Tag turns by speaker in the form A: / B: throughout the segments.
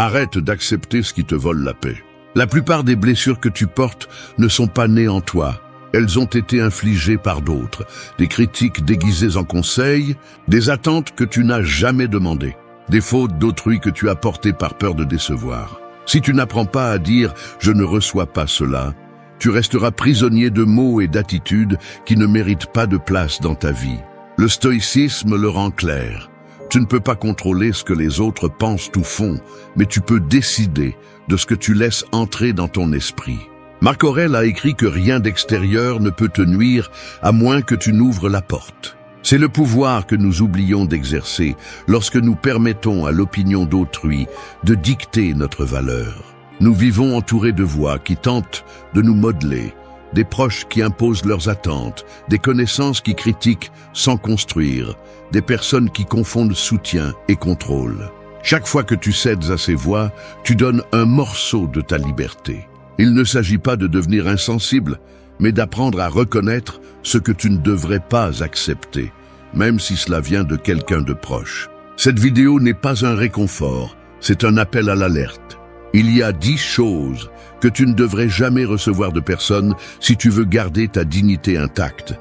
A: Arrête d'accepter ce qui te vole la paix. La plupart des blessures que tu portes ne sont pas nées en toi. Elles ont été infligées par d'autres, des critiques déguisées en conseils, des attentes que tu n'as jamais demandées, des fautes d'autrui que tu as portées par peur de décevoir. Si tu n'apprends pas à dire « je ne reçois pas cela », tu resteras prisonnier de mots et d'attitudes qui ne méritent pas de place dans ta vie. Le stoïcisme le rend clair. Tu ne peux pas contrôler ce que les autres pensent ou font, mais tu peux décider de ce que tu laisses entrer dans ton esprit. Marc Aurèle a écrit que rien d'extérieur ne peut te nuire à moins que tu n'ouvres la porte. C'est le pouvoir que nous oublions d'exercer lorsque nous permettons à l'opinion d'autrui de dicter notre valeur. Nous vivons entourés de voix qui tentent de nous modeler, des proches qui imposent leurs attentes, des connaissances qui critiquent sans construire, des personnes qui confondent soutien et contrôle. Chaque fois que tu cèdes à ces voix, tu donnes un morceau de ta liberté. Il ne s'agit pas de devenir insensible, mais d'apprendre à reconnaître ce que tu ne devrais pas accepter, même si cela vient de quelqu'un de proche. Cette vidéo n'est pas un réconfort, c'est un appel à l'alerte. Il y a 10 choses que tu ne devrais jamais recevoir de personne si tu veux garder ta dignité intacte.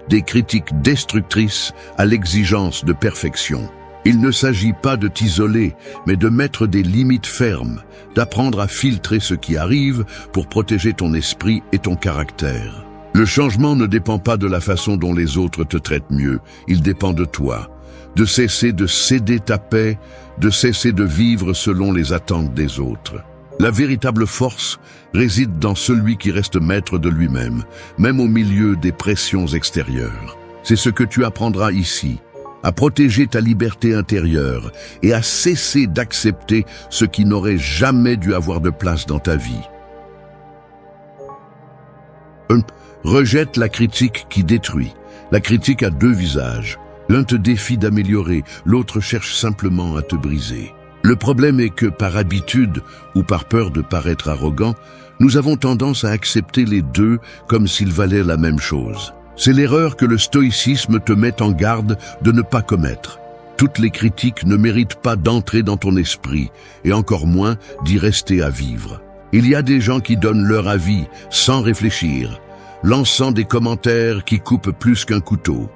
A: Des critiques destructrices à l'exigence de perfection. Il ne s'agit pas de t'isoler, mais de mettre des limites fermes, d'apprendre à filtrer ce qui arrive pour protéger ton esprit et ton caractère. Le changement ne dépend pas de la façon dont les autres te traitent mieux, il dépend de toi. De cesser de céder ta paix, de cesser de vivre selon les attentes des autres. La véritable force réside dans celui qui reste maître de lui-même, même au milieu des pressions extérieures. C'est ce que tu apprendras ici, à protéger ta liberté intérieure et à cesser d'accepter ce qui n'aurait jamais dû avoir de place dans ta vie. Rejette la critique qui détruit. La critique a 2 visages. L'un te défie d'améliorer, l'autre cherche simplement à te briser. Le problème est que, par habitude ou par peur de paraître arrogant, nous avons tendance à accepter les deux comme s'ils valaient la même chose. C'est l'erreur que le stoïcisme te met en garde de ne pas commettre. Toutes les critiques ne méritent pas d'entrer dans ton esprit, et encore moins d'y rester à vivre. Il y a des gens qui donnent leur avis sans réfléchir, lançant des commentaires qui coupent plus qu'un couteau.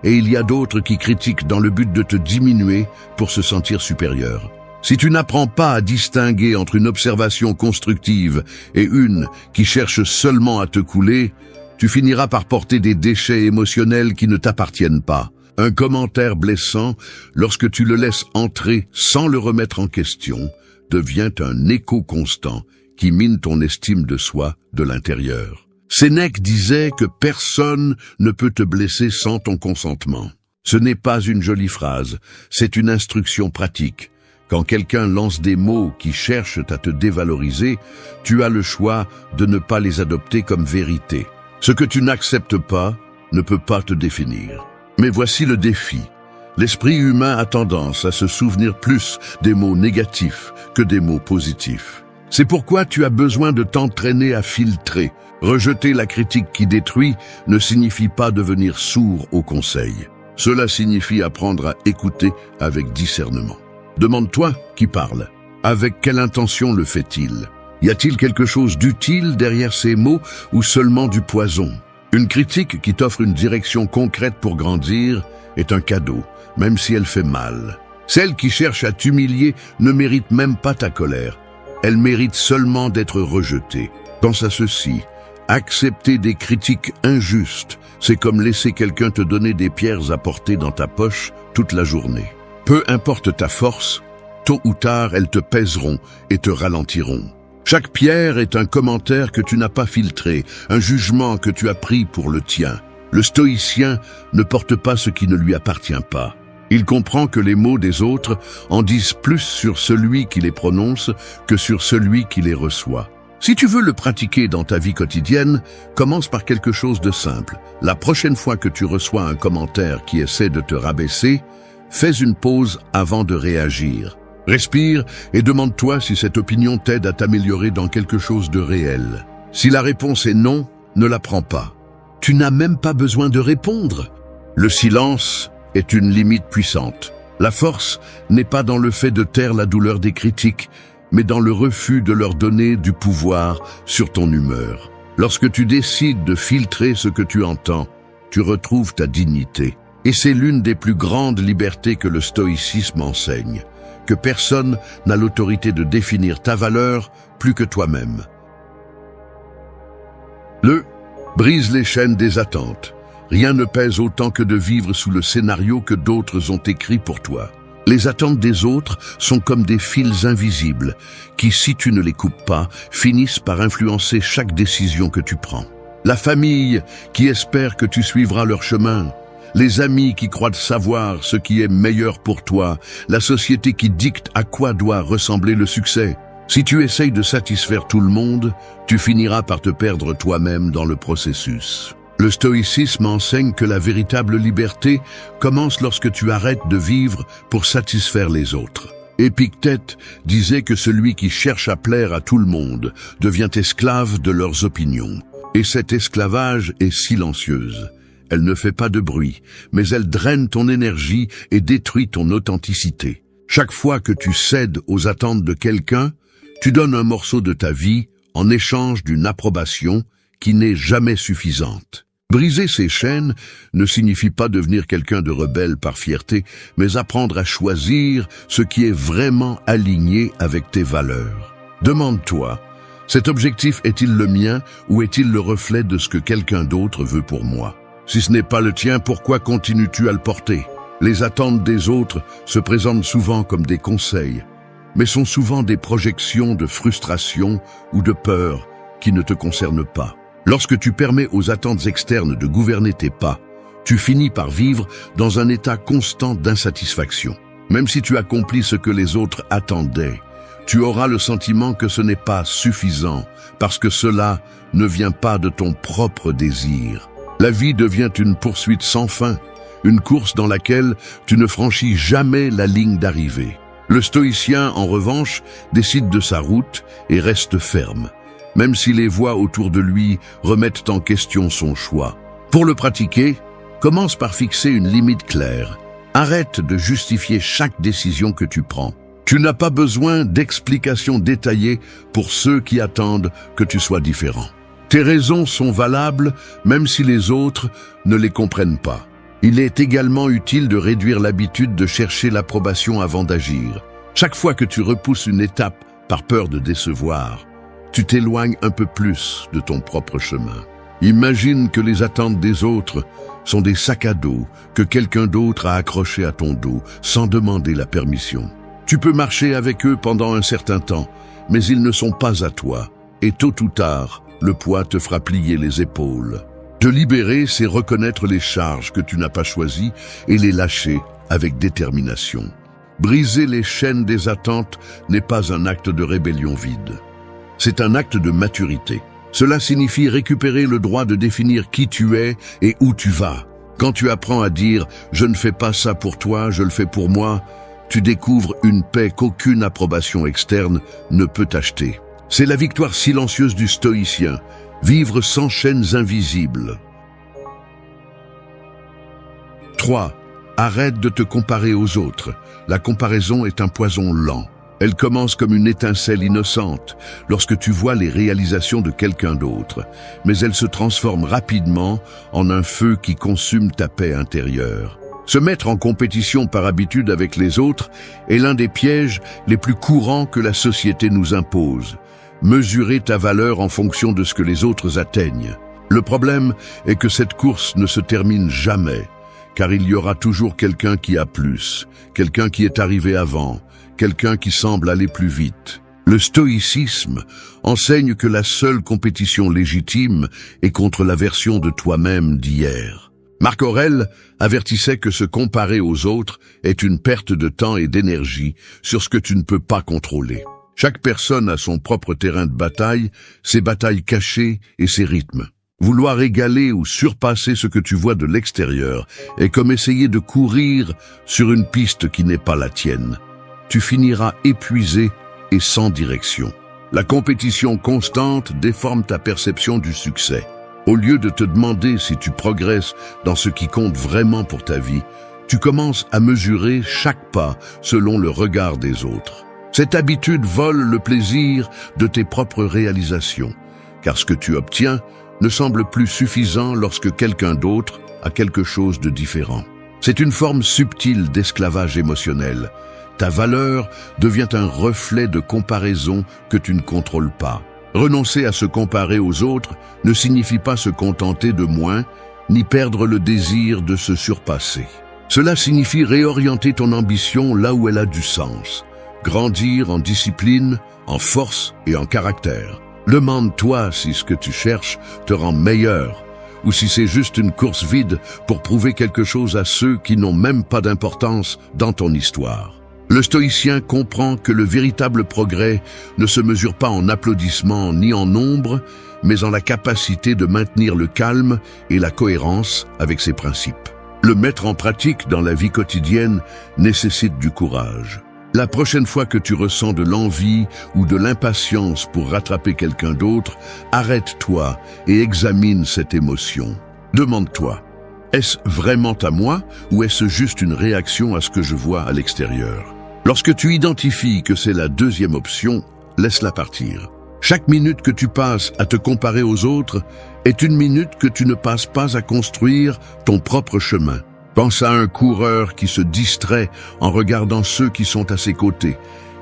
A: Et il y a d'autres qui critiquent dans le but de te diminuer pour se sentir supérieur. Si tu n'apprends pas à distinguer entre une observation constructive et une qui cherche seulement à te couler, tu finiras par porter des déchets émotionnels qui ne t'appartiennent pas. Un commentaire blessant, lorsque tu le laisses entrer sans le remettre en question, devient un écho constant qui mine ton estime de soi de l'intérieur. Sénèque disait que personne ne peut te blesser sans ton consentement. Ce n'est pas une jolie phrase, c'est une instruction pratique. Quand quelqu'un lance des mots qui cherchent à te dévaloriser, tu as le choix de ne pas les adopter comme vérité. Ce que tu n'acceptes pas ne peut pas te définir. Mais voici le défi. L'esprit humain a tendance à se souvenir plus des mots négatifs que des mots positifs. C'est pourquoi tu as besoin de t'entraîner à filtrer. Rejeter la critique qui détruit ne signifie pas devenir sourd aux conseils. Cela signifie apprendre à écouter avec discernement. Demande-toi qui parle. Avec quelle intention le fait-il? Y a-t-il quelque chose d'utile derrière ces mots ou seulement du poison? Une critique qui t'offre une direction concrète pour grandir est un cadeau, même si elle fait mal. Celle qui cherche à t'humilier ne mérite même pas ta colère. Elle mérite seulement d'être rejetée. Pense à ceci. Accepter des critiques injustes, c'est comme laisser quelqu'un te donner des pierres à porter dans ta poche toute la journée. Peu importe ta force, tôt ou tard elles te pèseront et te ralentiront. Chaque pierre est un commentaire que tu n'as pas filtré, un jugement que tu as pris pour le tien. Le stoïcien ne porte pas ce qui ne lui appartient pas. Il comprend que les mots des autres en disent plus sur celui qui les prononce que sur celui qui les reçoit. Si tu veux le pratiquer dans ta vie quotidienne, commence par quelque chose de simple. La prochaine fois que tu reçois un commentaire qui essaie de te rabaisser, fais une pause avant de réagir. Respire et demande-toi si cette opinion t'aide à t'améliorer dans quelque chose de réel. Si la réponse est non, ne la prends pas. Tu n'as même pas besoin de répondre. Le silence est une limite puissante. La force n'est pas dans le fait de taire la douleur des critiques, mais dans le refus de leur donner du pouvoir sur ton humeur. Lorsque tu décides de filtrer ce que tu entends, tu retrouves ta dignité. Et c'est l'une des plus grandes libertés que le stoïcisme enseigne, que personne n'a l'autorité de définir ta valeur plus que toi-même. Brise les chaînes des attentes. Rien ne pèse autant que de vivre sous le scénario que d'autres ont écrit pour toi. Les attentes des autres sont comme des fils invisibles qui, si tu ne les coupes pas, finissent par influencer chaque décision que tu prends. La famille qui espère que tu suivras leur chemin, les amis qui croient savoir ce qui est meilleur pour toi, la société qui dicte à quoi doit ressembler le succès. Si tu essayes de satisfaire tout le monde, tu finiras par te perdre toi-même dans le processus. Le stoïcisme enseigne que la véritable liberté commence lorsque tu arrêtes de vivre pour satisfaire les autres. Épictète disait que celui qui cherche à plaire à tout le monde devient esclave de leurs opinions. Et cet esclavage est silencieuse. Elle ne fait pas de bruit, mais elle draine ton énergie et détruit ton authenticité. Chaque fois que tu cèdes aux attentes de quelqu'un, tu donnes un morceau de ta vie en échange d'une approbation qui n'est jamais suffisante. Briser ces chaînes ne signifie pas devenir quelqu'un de rebelle par fierté, mais apprendre à choisir ce qui est vraiment aligné avec tes valeurs. Demande-toi, cet objectif est-il le mien ou est-il le reflet de ce que quelqu'un d'autre veut pour moi? Si ce n'est pas le tien, pourquoi continues-tu à le porter? Les attentes des autres se présentent souvent comme des conseils, mais sont souvent des projections de frustration ou de peur qui ne te concernent pas. Lorsque tu permets aux attentes externes de gouverner tes pas, tu finis par vivre dans un état constant d'insatisfaction. Même si tu accomplis ce que les autres attendaient, tu auras le sentiment que ce n'est pas suffisant, parce que cela ne vient pas de ton propre désir. La vie devient une poursuite sans fin, une course dans laquelle tu ne franchis jamais la ligne d'arrivée. Le stoïcien, en revanche, décide de sa route et reste ferme, même si les voix autour de lui remettent en question son choix. Pour le pratiquer, commence par fixer une limite claire. Arrête de justifier chaque décision que tu prends. Tu n'as pas besoin d'explications détaillées pour ceux qui attendent que tu sois différent. Tes raisons sont valables même si les autres ne les comprennent pas. Il est également utile de réduire l'habitude de chercher l'approbation avant d'agir. Chaque fois que tu repousses une étape par peur de décevoir, tu t'éloignes un peu plus de ton propre chemin. Imagine que les attentes des autres sont des sacs à dos que quelqu'un d'autre a accrochés à ton dos sans demander la permission. Tu peux marcher avec eux pendant un certain temps, mais ils ne sont pas à toi, et tôt ou tard, le poids te fera plier les épaules. Te libérer, c'est reconnaître les charges que tu n'as pas choisies et les lâcher avec détermination. Briser les chaînes des attentes n'est pas un acte de rébellion vide. C'est un acte de maturité. Cela signifie récupérer le droit de définir qui tu es et où tu vas. Quand tu apprends à dire « je ne fais pas ça pour toi, je le fais pour moi », tu découvres une paix qu'aucune approbation externe ne peut acheter. C'est la victoire silencieuse du stoïcien, vivre sans chaînes invisibles. 3. Arrête de te comparer aux autres. La comparaison est un poison lent. Elle commence comme une étincelle innocente lorsque tu vois les réalisations de quelqu'un d'autre, mais elle se transforme rapidement en un feu qui consume ta paix intérieure. Se mettre en compétition par habitude avec les autres est l'un des pièges les plus courants que la société nous impose. Mesurer ta valeur en fonction de ce que les autres atteignent. Le problème est que cette course ne se termine jamais, car il y aura toujours quelqu'un qui a plus, quelqu'un qui est arrivé avant, quelqu'un qui semble aller plus vite. Le stoïcisme enseigne que la seule compétition légitime est contre la version de toi-même d'hier. Marc Aurèle avertissait que se comparer aux autres est une perte de temps et d'énergie sur ce que tu ne peux pas contrôler. Chaque personne a son propre terrain de bataille, ses batailles cachées et ses rythmes. Vouloir égaler ou surpasser ce que tu vois de l'extérieur est comme essayer de courir sur une piste qui n'est pas la tienne. Tu finiras épuisé et sans direction. La compétition constante déforme ta perception du succès. Au lieu de te demander si tu progresses dans ce qui compte vraiment pour ta vie, tu commences à mesurer chaque pas selon le regard des autres. Cette habitude vole le plaisir de tes propres réalisations, car ce que tu obtiens ne semble plus suffisant lorsque quelqu'un d'autre a quelque chose de différent. C'est une forme subtile d'esclavage émotionnel. Ta valeur devient un reflet de comparaison que tu ne contrôles pas. Renoncer à se comparer aux autres ne signifie pas se contenter de moins, ni perdre le désir de se surpasser. Cela signifie réorienter ton ambition là où elle a du sens. Grandir en discipline, en force et en caractère. Demande-toi si ce que tu cherches te rend meilleur, ou si c'est juste une course vide pour prouver quelque chose à ceux qui n'ont même pas d'importance dans ton histoire. Le stoïcien comprend que le véritable progrès ne se mesure pas en applaudissements ni en nombre, mais en la capacité de maintenir le calme et la cohérence avec ses principes. Le mettre en pratique dans la vie quotidienne nécessite du courage. La prochaine fois que tu ressens de l'envie ou de l'impatience pour rattraper quelqu'un d'autre, arrête-toi et examine cette émotion. Demande-toi, est-ce vraiment à moi ou est-ce juste une réaction à ce que je vois à l'extérieur? Lorsque tu identifies que c'est la deuxième option, laisse-la partir. Chaque minute que tu passes à te comparer aux autres est une minute que tu ne passes pas à construire ton propre chemin. Pense à un coureur qui se distrait en regardant ceux qui sont à ses côtés.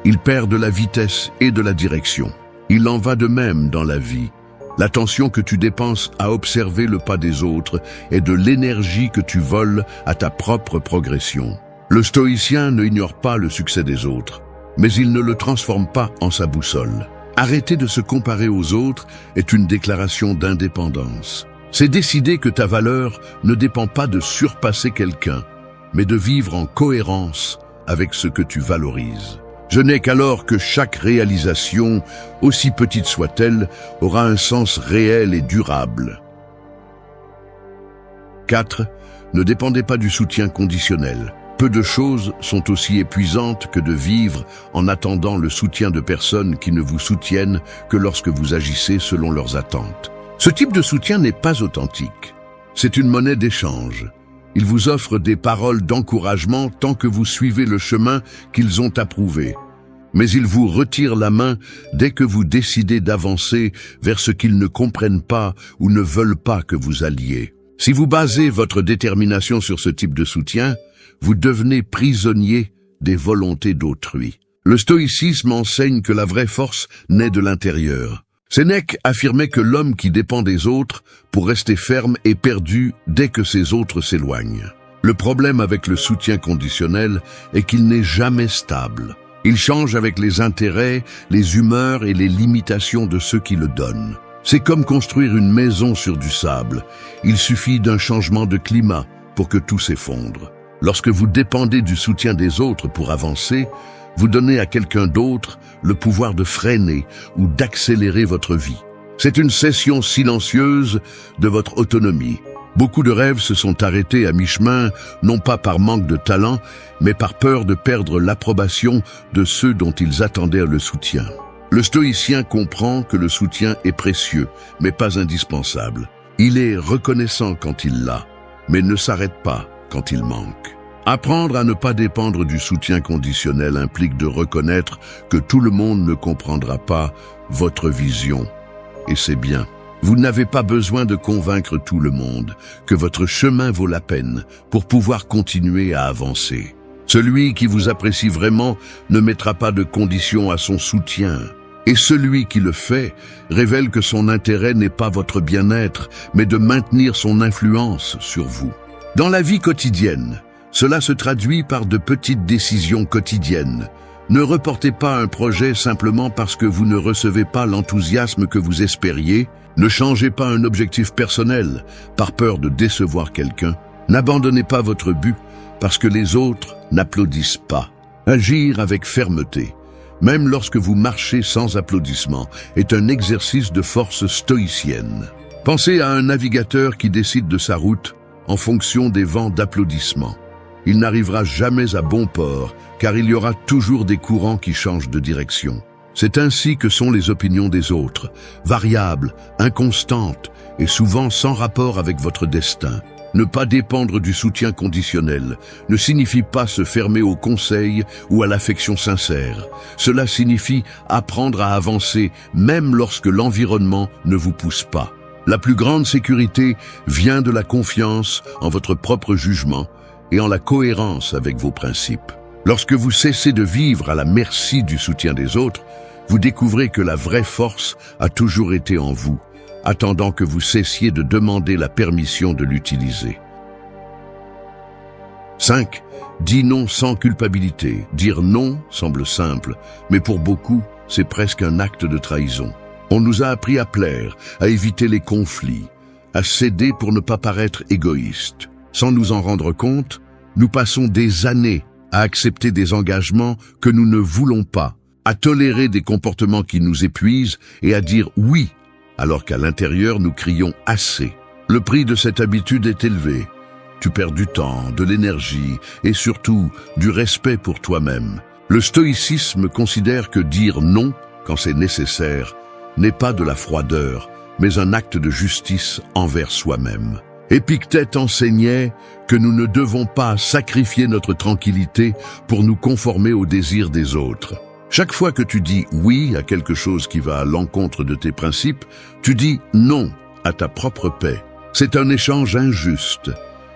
A: Il perd de la vitesse et de la direction. Il en va de même dans la vie. L'attention que tu dépenses à observer le pas des autres est de l'énergie que tu voles à ta propre progression. Le stoïcien ne ignore pas le succès des autres, mais il ne le transforme pas en sa boussole. Arrêter de se comparer aux autres est une déclaration d'indépendance. C'est décider que ta valeur ne dépend pas de surpasser quelqu'un, mais de vivre en cohérence avec ce que tu valorises. Je n'ai qu'alors que chaque réalisation, aussi petite soit-elle, aura un sens réel et durable. 4. Ne dépendez pas du soutien conditionnel. Peu de choses sont aussi épuisantes que de vivre en attendant le soutien de personnes qui ne vous soutiennent que lorsque vous agissez selon leurs attentes. Ce type de soutien n'est pas authentique. C'est une monnaie d'échange. Ils vous offrent des paroles d'encouragement tant que vous suivez le chemin qu'ils ont approuvé. Mais ils vous retirent la main dès que vous décidez d'avancer vers ce qu'ils ne comprennent pas ou ne veulent pas que vous alliez. Si vous basez votre détermination sur ce type de soutien, vous devenez prisonnier des volontés d'autrui. Le stoïcisme enseigne que la vraie force naît de l'intérieur. Sénèque affirmait que l'homme qui dépend des autres pour rester ferme est perdu dès que ces autres s'éloignent. Le problème avec le soutien conditionnel est qu'il n'est jamais stable. Il change avec les intérêts, les humeurs et les limitations de ceux qui le donnent. C'est comme construire une maison sur du sable. Il suffit d'un changement de climat pour que tout s'effondre. Lorsque vous dépendez du soutien des autres pour avancer, vous donnez à quelqu'un d'autre le pouvoir de freiner ou d'accélérer votre vie. C'est une cession silencieuse de votre autonomie. Beaucoup de rêves se sont arrêtés à mi-chemin, non pas par manque de talent, mais par peur de perdre l'approbation de ceux dont ils attendaient le soutien. Le stoïcien comprend que le soutien est précieux, mais pas indispensable. Il est reconnaissant quand il l'a, mais ne s'arrête pas quand il manque. Apprendre à ne pas dépendre du soutien conditionnel implique de reconnaître que tout le monde ne comprendra pas votre vision. Et c'est bien. Vous n'avez pas besoin de convaincre tout le monde que votre chemin vaut la peine pour pouvoir continuer à avancer. Celui qui vous apprécie vraiment ne mettra pas de conditions à son soutien. Et celui qui le fait révèle que son intérêt n'est pas votre bien-être, mais de maintenir son influence sur vous. Dans la vie quotidienne, cela se traduit par de petites décisions quotidiennes. Ne reportez pas un projet simplement parce que vous ne recevez pas l'enthousiasme que vous espériez. Ne changez pas un objectif personnel par peur de décevoir quelqu'un. N'abandonnez pas votre but parce que les autres n'applaudissent pas. Agir avec fermeté, même lorsque vous marchez sans applaudissements, est un exercice de force stoïcienne. Pensez à un navigateur qui décide de sa route en fonction des vents d'applaudissements. Il n'arrivera jamais à bon port, car il y aura toujours des courants qui changent de direction. C'est ainsi que sont les opinions des autres, variables, inconstantes et souvent sans rapport avec votre destin. Ne pas dépendre du soutien conditionnel ne signifie pas se fermer au conseil ou à l'affection sincère. Cela signifie apprendre à avancer même lorsque l'environnement ne vous pousse pas. La plus grande sécurité vient de la confiance en votre propre jugement et en la cohérence avec vos principes. Lorsque vous cessez de vivre à la merci du soutien des autres, vous découvrez que la vraie force a toujours été en vous, attendant que vous cessiez de demander la permission de l'utiliser. 5. Dis non sans culpabilité. Dire non semble simple, mais pour beaucoup, c'est presque un acte de trahison. On nous a appris à plaire, à éviter les conflits, à céder pour ne pas paraître égoïste. Sans nous en rendre compte, nous passons des années à accepter des engagements que nous ne voulons pas, à tolérer des comportements qui nous épuisent et à dire oui, alors qu'à l'intérieur nous crions assez. Le prix de cette habitude est élevé. Tu perds du temps, de l'énergie et surtout du respect pour toi-même. Le stoïcisme considère que dire non, quand c'est nécessaire, n'est pas de la froideur, mais un acte de justice envers soi-même. Épictète enseignait que nous ne devons pas sacrifier notre tranquillité pour nous conformer aux désirs des autres. Chaque fois que tu dis oui à quelque chose qui va à l'encontre de tes principes, tu dis non à ta propre paix. C'est un échange injuste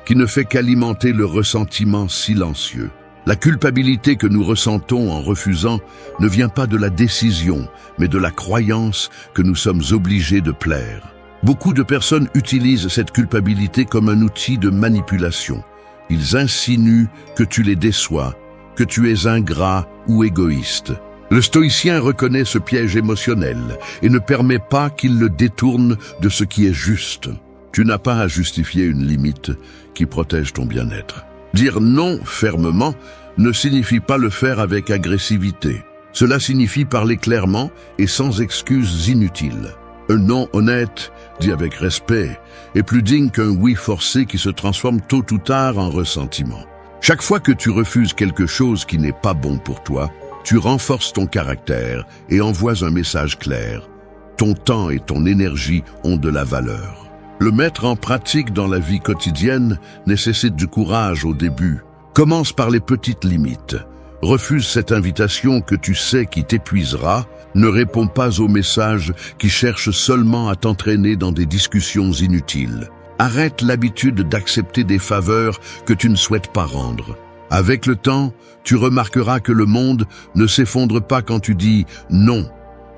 A: qui ne fait qu'alimenter le ressentiment silencieux. La culpabilité que nous ressentons en refusant ne vient pas de la décision, mais de la croyance que nous sommes obligés de plaire. Beaucoup de personnes utilisent cette culpabilité comme un outil de manipulation. Ils insinuent que tu les déçois, que tu es ingrat ou égoïste. Le stoïcien reconnaît ce piège émotionnel et ne permet pas qu'il le détourne de ce qui est juste. Tu n'as pas à justifier une limite qui protège ton bien-être. Dire non fermement ne signifie pas le faire avec agressivité. Cela signifie parler clairement et sans excuses inutiles. Un non honnête, dit avec respect, est plus digne qu'un oui forcé qui se transforme tôt ou tard en ressentiment. Chaque fois que tu refuses quelque chose qui n'est pas bon pour toi, tu renforces ton caractère et envoies un message clair. Ton temps et ton énergie ont de la valeur. Le mettre en pratique dans la vie quotidienne nécessite du courage au début. Commence par les petites limites. Refuse cette invitation que tu sais qui t'épuisera. Ne réponds pas aux messages qui cherchent seulement à t'entraîner dans des discussions inutiles. Arrête l'habitude d'accepter des faveurs que tu ne souhaites pas rendre. Avec le temps, tu remarqueras que le monde ne s'effondre pas quand tu dis non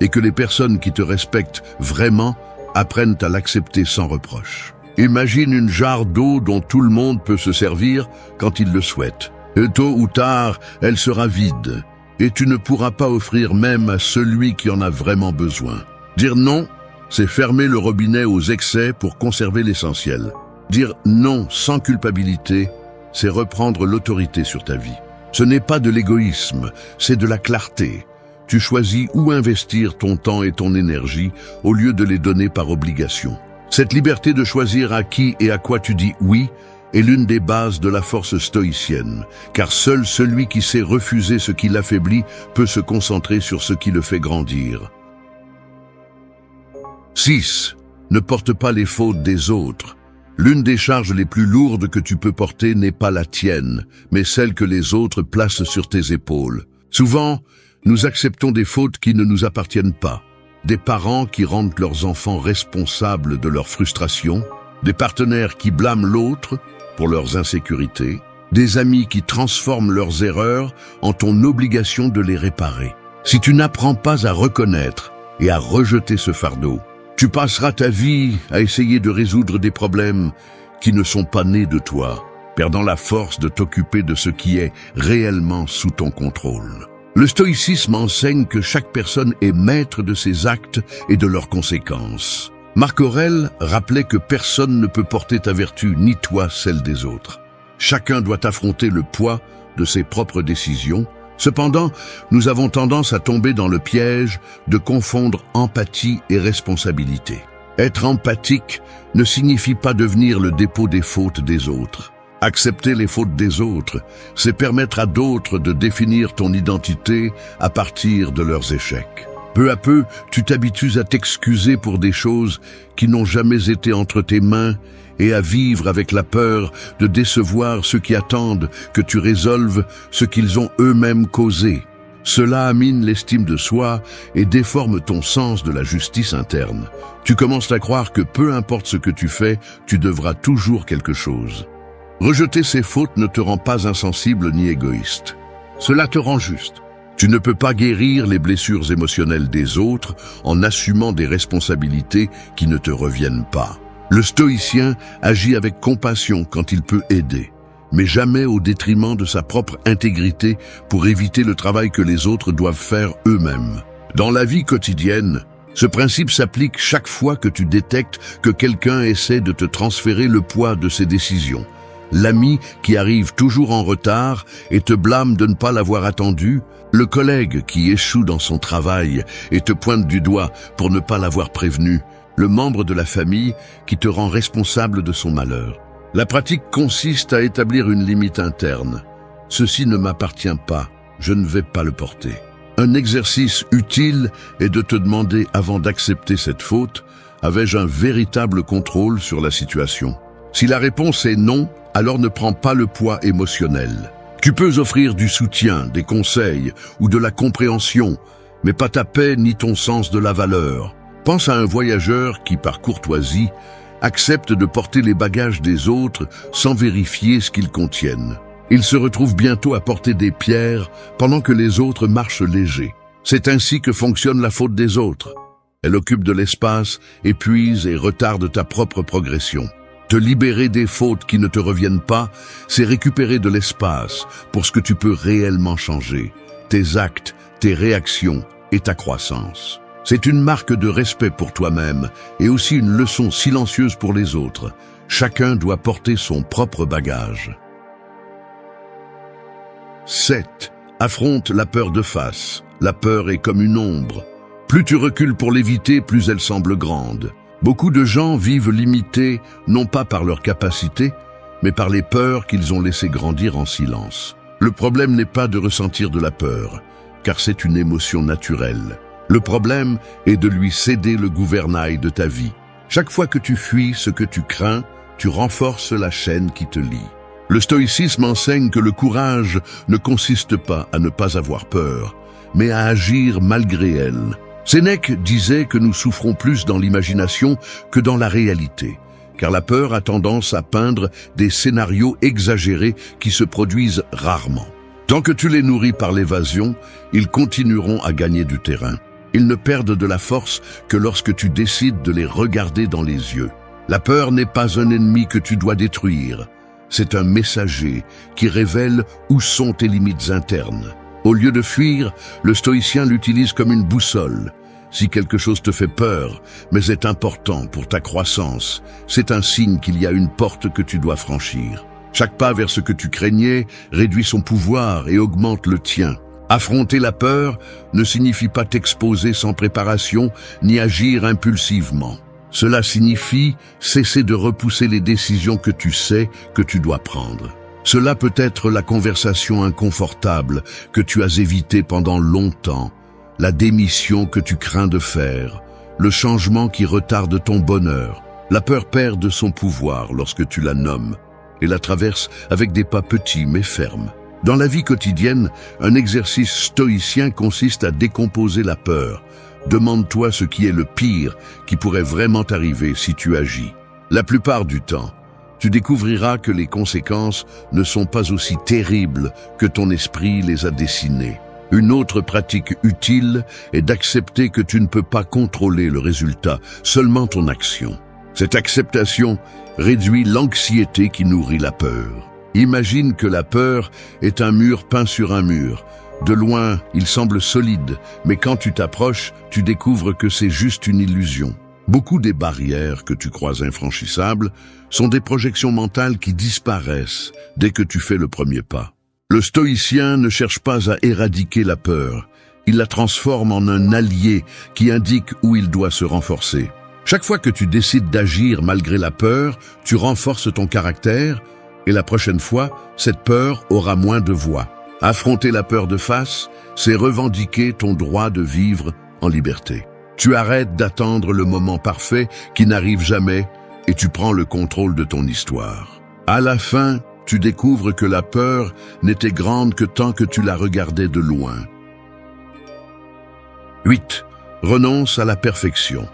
A: et que les personnes qui te respectent vraiment apprennent à l'accepter sans reproche. Imagine une jarre d'eau dont tout le monde peut se servir quand il le souhaite. Et tôt ou tard, elle sera vide. Et tu ne pourras pas offrir même à celui qui en a vraiment besoin. Dire non, c'est fermer le robinet aux excès pour conserver l'essentiel. Dire non sans culpabilité, c'est reprendre l'autorité sur ta vie. Ce n'est pas de l'égoïsme, c'est de la clarté. Tu choisis où investir ton temps et ton énergie au lieu de les donner par obligation. Cette liberté de choisir à qui et à quoi tu dis oui est l'une des bases de la force stoïcienne, car seul celui qui sait refuser ce qui l'affaiblit peut se concentrer sur ce qui le fait grandir. 6. Ne porte pas les fautes des autres. L'une des charges les plus lourdes que tu peux porter n'est pas la tienne, mais celle que les autres placent sur tes épaules. Souvent, nous acceptons des fautes qui ne nous appartiennent pas. Des parents qui rendent leurs enfants responsables de leurs frustrations, des partenaires qui blâment l'autre pour leurs insécurités, des amis qui transforment leurs erreurs en ton obligation de les réparer. Si tu n'apprends pas à reconnaître et à rejeter ce fardeau, tu passeras ta vie à essayer de résoudre des problèmes qui ne sont pas nés de toi, perdant la force de t'occuper de ce qui est réellement sous ton contrôle. Le stoïcisme enseigne que chaque personne est maître de ses actes et de leurs conséquences. Marc Aurèle rappelait que personne ne peut porter ta vertu ni toi celle des autres. Chacun doit affronter le poids de ses propres décisions. Cependant, nous avons tendance à tomber dans le piège de confondre empathie et responsabilité. Être empathique ne signifie pas devenir le dépôt des fautes des autres. Accepter les fautes des autres, c'est permettre à d'autres de définir ton identité à partir de leurs échecs. Peu à peu, tu t'habitues à t'excuser pour des choses qui n'ont jamais été entre tes mains et à vivre avec la peur de décevoir ceux qui attendent que tu résolves ce qu'ils ont eux-mêmes causé. Cela amine l'estime de soi et déforme ton sens de la justice interne. Tu commences à croire que peu importe ce que tu fais, tu devras toujours quelque chose. Rejeter ces fautes ne te rend pas insensible ni égoïste. Cela te rend juste. Tu ne peux pas guérir les blessures émotionnelles des autres en assumant des responsabilités qui ne te reviennent pas. Le stoïcien agit avec compassion quand il peut aider, mais jamais au détriment de sa propre intégrité pour éviter le travail que les autres doivent faire eux-mêmes. Dans la vie quotidienne, ce principe s'applique chaque fois que tu détectes que quelqu'un essaie de te transférer le poids de ses décisions. L'ami qui arrive toujours en retard et te blâme de ne pas l'avoir attendu, le collègue qui échoue dans son travail et te pointe du doigt pour ne pas l'avoir prévenu, le membre de la famille qui te rend responsable de son malheur. La pratique consiste à établir une limite interne. Ceci ne m'appartient pas, je ne vais pas le porter. Un exercice utile est de te demander avant d'accepter cette faute, avais-je un véritable contrôle sur la situation? Si la réponse est non, alors ne prends pas le poids émotionnel. Tu peux offrir du soutien, des conseils ou de la compréhension, mais pas ta paix ni ton sens de la valeur. Pense à un voyageur qui, par courtoisie, accepte de porter les bagages des autres sans vérifier ce qu'ils contiennent. Il se retrouve bientôt à porter des pierres pendant que les autres marchent légers. C'est ainsi que fonctionne la faute des autres. Elle occupe de l'espace, épuise et retarde ta propre progression. Te libérer des fautes qui ne te reviennent pas, c'est récupérer de l'espace pour ce que tu peux réellement changer, tes actes, tes réactions et ta croissance. C'est une marque de respect pour toi-même et aussi une leçon silencieuse pour les autres. Chacun doit porter son propre bagage. 7. Affronte la peur de face. La peur est comme une ombre. Plus tu recules pour l'éviter, plus elle semble grande. Beaucoup de gens vivent limités, non pas par leur capacité, mais par les peurs qu'ils ont laissées grandir en silence. Le problème n'est pas de ressentir de la peur, car c'est une émotion naturelle. Le problème est de lui céder le gouvernail de ta vie. Chaque fois que tu fuis ce que tu crains, tu renforces la chaîne qui te lie. Le stoïcisme enseigne que le courage ne consiste pas à ne pas avoir peur, mais à agir malgré elle. Sénèque disait que nous souffrons plus dans l'imagination que dans la réalité, car la peur a tendance à peindre des scénarios exagérés qui se produisent rarement. Tant que tu les nourris par l'évasion, ils continueront à gagner du terrain. Ils ne perdent de la force que lorsque tu décides de les regarder dans les yeux. La peur n'est pas un ennemi que tu dois détruire. C'est un messager qui révèle où sont tes limites internes. Au lieu de fuir, le stoïcien l'utilise comme une boussole. Si quelque chose te fait peur, mais est important pour ta croissance, c'est un signe qu'il y a une porte que tu dois franchir. Chaque pas vers ce que tu craignais réduit son pouvoir et augmente le tien. Affronter la peur ne signifie pas t'exposer sans préparation ni agir impulsivement. Cela signifie cesser de repousser les décisions que tu sais que tu dois prendre. Cela peut être la conversation inconfortable que tu as évitée pendant longtemps, la démission que tu crains de faire, le changement qui retarde ton bonheur. La peur perd de son pouvoir lorsque tu la nommes et la traverse avec des pas petits mais fermes. Dans la vie quotidienne, un exercice stoïcien consiste à décomposer la peur. Demande-toi ce qui est le pire qui pourrait vraiment t'arriver si tu agis. La plupart du temps, tu découvriras que les conséquences ne sont pas aussi terribles que ton esprit les a dessinées. Une autre pratique utile est d'accepter que tu ne peux pas contrôler le résultat, seulement ton action. Cette acceptation réduit l'anxiété qui nourrit la peur. Imagine que la peur est un mur peint sur un mur. De loin, il semble solide, mais quand tu t'approches, tu découvres que c'est juste une illusion. Beaucoup des barrières que tu crois infranchissables sont des projections mentales qui disparaissent dès que tu fais le premier pas. Le stoïcien ne cherche pas à éradiquer la peur, il la transforme en un allié qui indique où il doit se renforcer. Chaque fois que tu décides d'agir malgré la peur, tu renforces ton caractère et la prochaine fois, cette peur aura moins de voix. Affronter la peur de face, c'est revendiquer ton droit de vivre en liberté. Tu arrêtes d'attendre le moment parfait qui n'arrive jamais et tu prends le contrôle de ton histoire. À la fin, tu découvres que la peur n'était grande que tant que tu la regardais de loin. 8. Renonce à la perfection.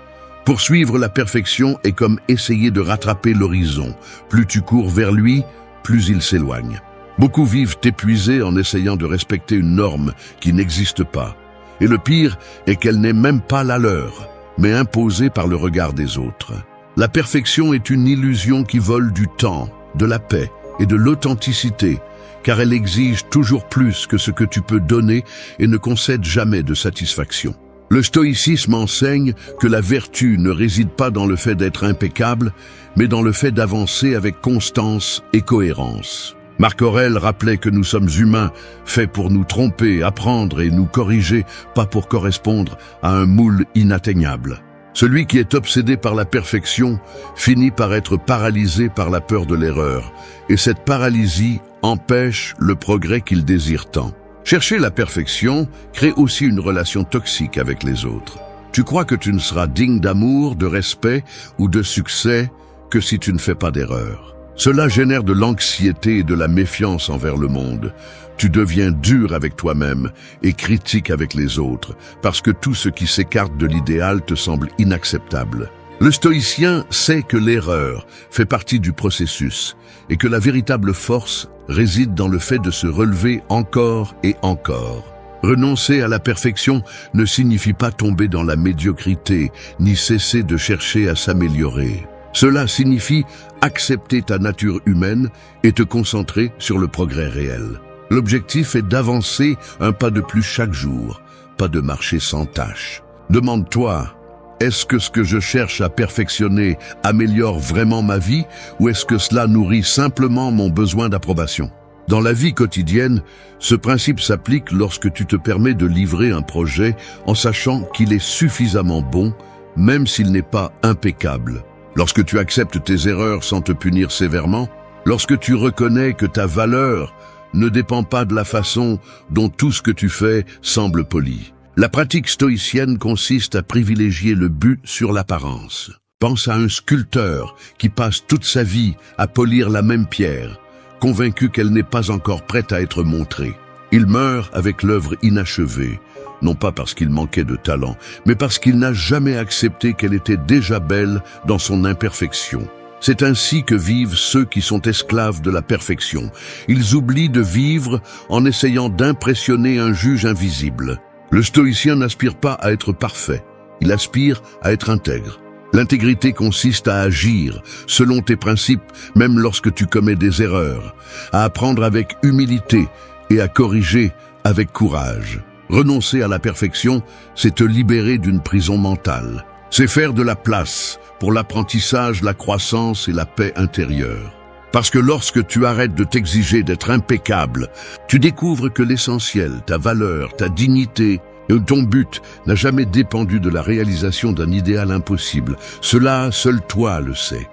A: Poursuivre la perfection est comme essayer de rattraper l'horizon. Plus tu cours vers lui, plus il s'éloigne. Beaucoup vivent épuisés en essayant de respecter une norme qui n'existe pas. Et le pire est qu'elle n'est même pas la leur, mais imposée par le regard des autres. La perfection est une illusion qui vole du temps, de la paix et de l'authenticité, car elle exige toujours plus que ce que tu peux donner et ne concède jamais de satisfaction. Le stoïcisme enseigne que la vertu ne réside pas dans le fait d'être impeccable, mais dans le fait d'avancer avec constance et cohérence. Marc Aurèle rappelait que nous sommes humains, faits pour nous tromper, apprendre et nous corriger, pas pour correspondre à un moule inatteignable. Celui qui est obsédé par la perfection finit par être paralysé par la peur de l'erreur, et cette paralysie empêche le progrès qu'il désire tant. Chercher la perfection crée aussi une relation toxique avec les autres. Tu crois que tu ne seras digne d'amour, de respect ou de succès que si tu ne fais pas d'erreur. Cela génère de l'anxiété et de la méfiance envers le monde. Tu deviens dur avec toi-même et critique avec les autres, parce que tout ce qui s'écarte de l'idéal te semble inacceptable. Le stoïcien sait que l'erreur fait partie du processus et que la véritable force réside dans le fait de se relever encore et encore. Renoncer à la perfection ne signifie pas tomber dans la médiocrité, ni cesser de chercher à s'améliorer. Cela signifie accepter ta nature humaine et te concentrer sur le progrès réel. L'objectif est d'avancer un pas de plus chaque jour, pas de marcher sans tâche. Demande-toi, est-ce que ce que je cherche à perfectionner améliore vraiment ma vie ou est-ce que cela nourrit simplement mon besoin d'approbation ? Dans la vie quotidienne, ce principe s'applique lorsque tu te permets de livrer un projet en sachant qu'il est suffisamment bon, même s'il n'est pas impeccable. Lorsque tu acceptes tes erreurs sans te punir sévèrement, lorsque tu reconnais que ta valeur ne dépend pas de la façon dont tout ce que tu fais semble poli. La pratique stoïcienne consiste à privilégier le but sur l'apparence. Pense à un sculpteur qui passe toute sa vie à polir la même pierre, convaincu qu'elle n'est pas encore prête à être montrée. Il meurt avec l'œuvre inachevée, non pas parce qu'il manquait de talent, mais parce qu'il n'a jamais accepté qu'elle était déjà belle dans son imperfection. C'est ainsi que vivent ceux qui sont esclaves de la perfection. Ils oublient de vivre en essayant d'impressionner un juge invisible. Le stoïcien n'aspire pas à être parfait, il aspire à être intègre. L'intégrité consiste à agir selon tes principes, même lorsque tu commets des erreurs, à apprendre avec humilité et à corriger avec courage. Renoncer à la perfection, c'est te libérer d'une prison mentale. C'est faire de la place pour l'apprentissage, la croissance et la paix intérieure. Parce que lorsque tu arrêtes de t'exiger d'être impeccable, tu découvres que l'essentiel, ta valeur, ta dignité et ton but n'a jamais dépendu de la réalisation d'un idéal impossible. Cela, seul toi le sais.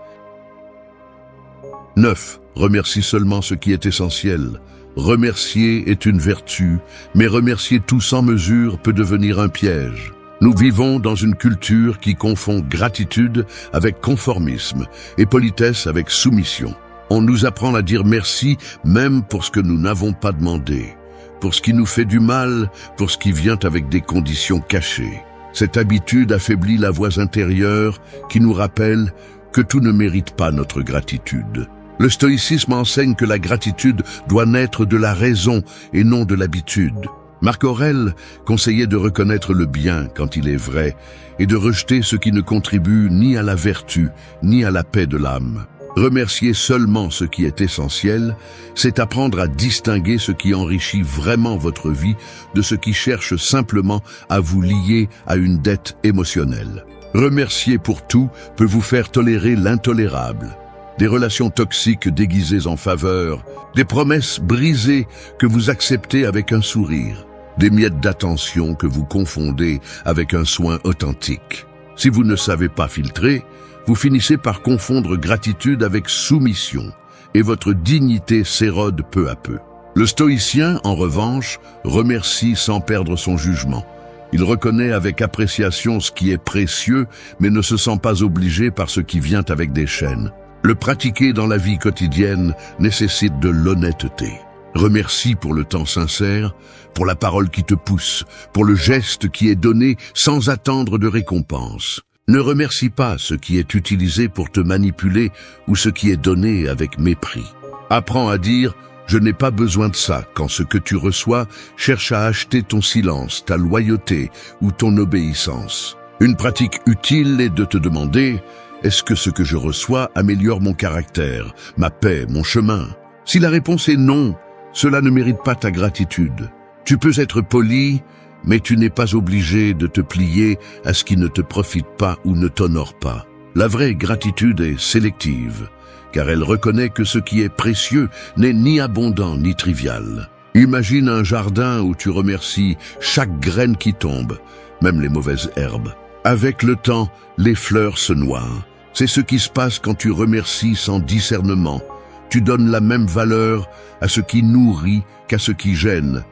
A: 9. Remercie seulement ce qui est essentiel. Remercier est une vertu, mais remercier tout sans mesure peut devenir un piège. Nous vivons dans une culture qui confond gratitude avec conformisme et politesse avec soumission. On nous apprend à dire merci même pour ce que nous n'avons pas demandé, pour ce qui nous fait du mal, pour ce qui vient avec des conditions cachées. Cette habitude affaiblit la voix intérieure qui nous rappelle que tout ne mérite pas notre gratitude. Le stoïcisme enseigne que la gratitude doit naître de la raison et non de l'habitude. Marc Aurèle conseillait de reconnaître le bien quand il est vrai et de rejeter ce qui ne contribue ni à la vertu ni à la paix de l'âme. Remercier seulement ce qui est essentiel, c'est apprendre à distinguer ce qui enrichit vraiment votre vie de ce qui cherche simplement à vous lier à une dette émotionnelle. Remercier pour tout peut vous faire tolérer l'intolérable. Des relations toxiques déguisées en faveur, des promesses brisées que vous acceptez avec un sourire, des miettes d'attention que vous confondez avec un soin authentique. Si vous ne savez pas filtrer, vous finissez par confondre gratitude avec soumission, et votre dignité s'érode peu à peu. Le stoïcien, en revanche, remercie sans perdre son jugement. Il reconnaît avec appréciation ce qui est précieux, mais ne se sent pas obligé par ce qui vient avec des chaînes. Le pratiquer dans la vie quotidienne nécessite de l'honnêteté. Remercie pour le temps sincère, pour la parole qui te pousse, pour le geste qui est donné sans attendre de récompense. Ne remercie pas ce qui est utilisé pour te manipuler ou ce qui est donné avec mépris. Apprends à dire « je n'ai pas besoin de ça » quand ce que tu reçois cherche à acheter ton silence, ta loyauté ou ton obéissance. Une pratique utile est de te demander « est-ce que ce que je reçois améliore mon caractère, ma paix, mon chemin ?» Si la réponse est non, cela ne mérite pas ta gratitude. Tu peux être poli, mais tu n'es pas obligé de te plier à ce qui ne te profite pas ou ne t'honore pas. La vraie gratitude est sélective, car elle reconnaît que ce qui est précieux n'est ni abondant ni trivial. Imagine un jardin où tu remercies chaque graine qui tombe, même les mauvaises herbes. Avec le temps, les fleurs se noient. C'est ce qui se passe quand tu remercies sans discernement. Tu donnes la même valeur à ce qui nourrit qu'à ce qui gêne,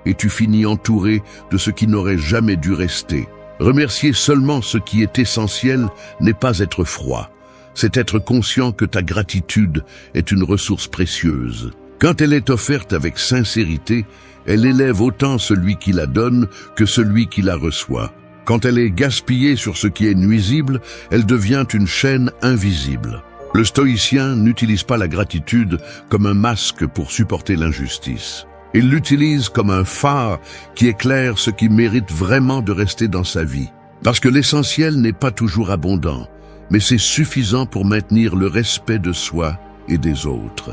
A: et tu finis entouré de ce qui n'aurait jamais dû rester. Remercier seulement ce qui est essentiel n'est pas être froid, c'est être conscient que ta gratitude est une ressource précieuse. Quand elle est offerte avec sincérité, elle élève autant celui qui la donne que celui qui la reçoit. Quand elle est gaspillée sur ce qui est nuisible, elle devient une chaîne invisible. Le stoïcien n'utilise pas la gratitude comme un masque pour supporter l'injustice. Il l'utilise comme un phare qui éclaire ce qui mérite vraiment de rester dans sa vie. Parce que l'essentiel n'est pas toujours abondant, mais c'est suffisant pour maintenir le respect de soi et des autres.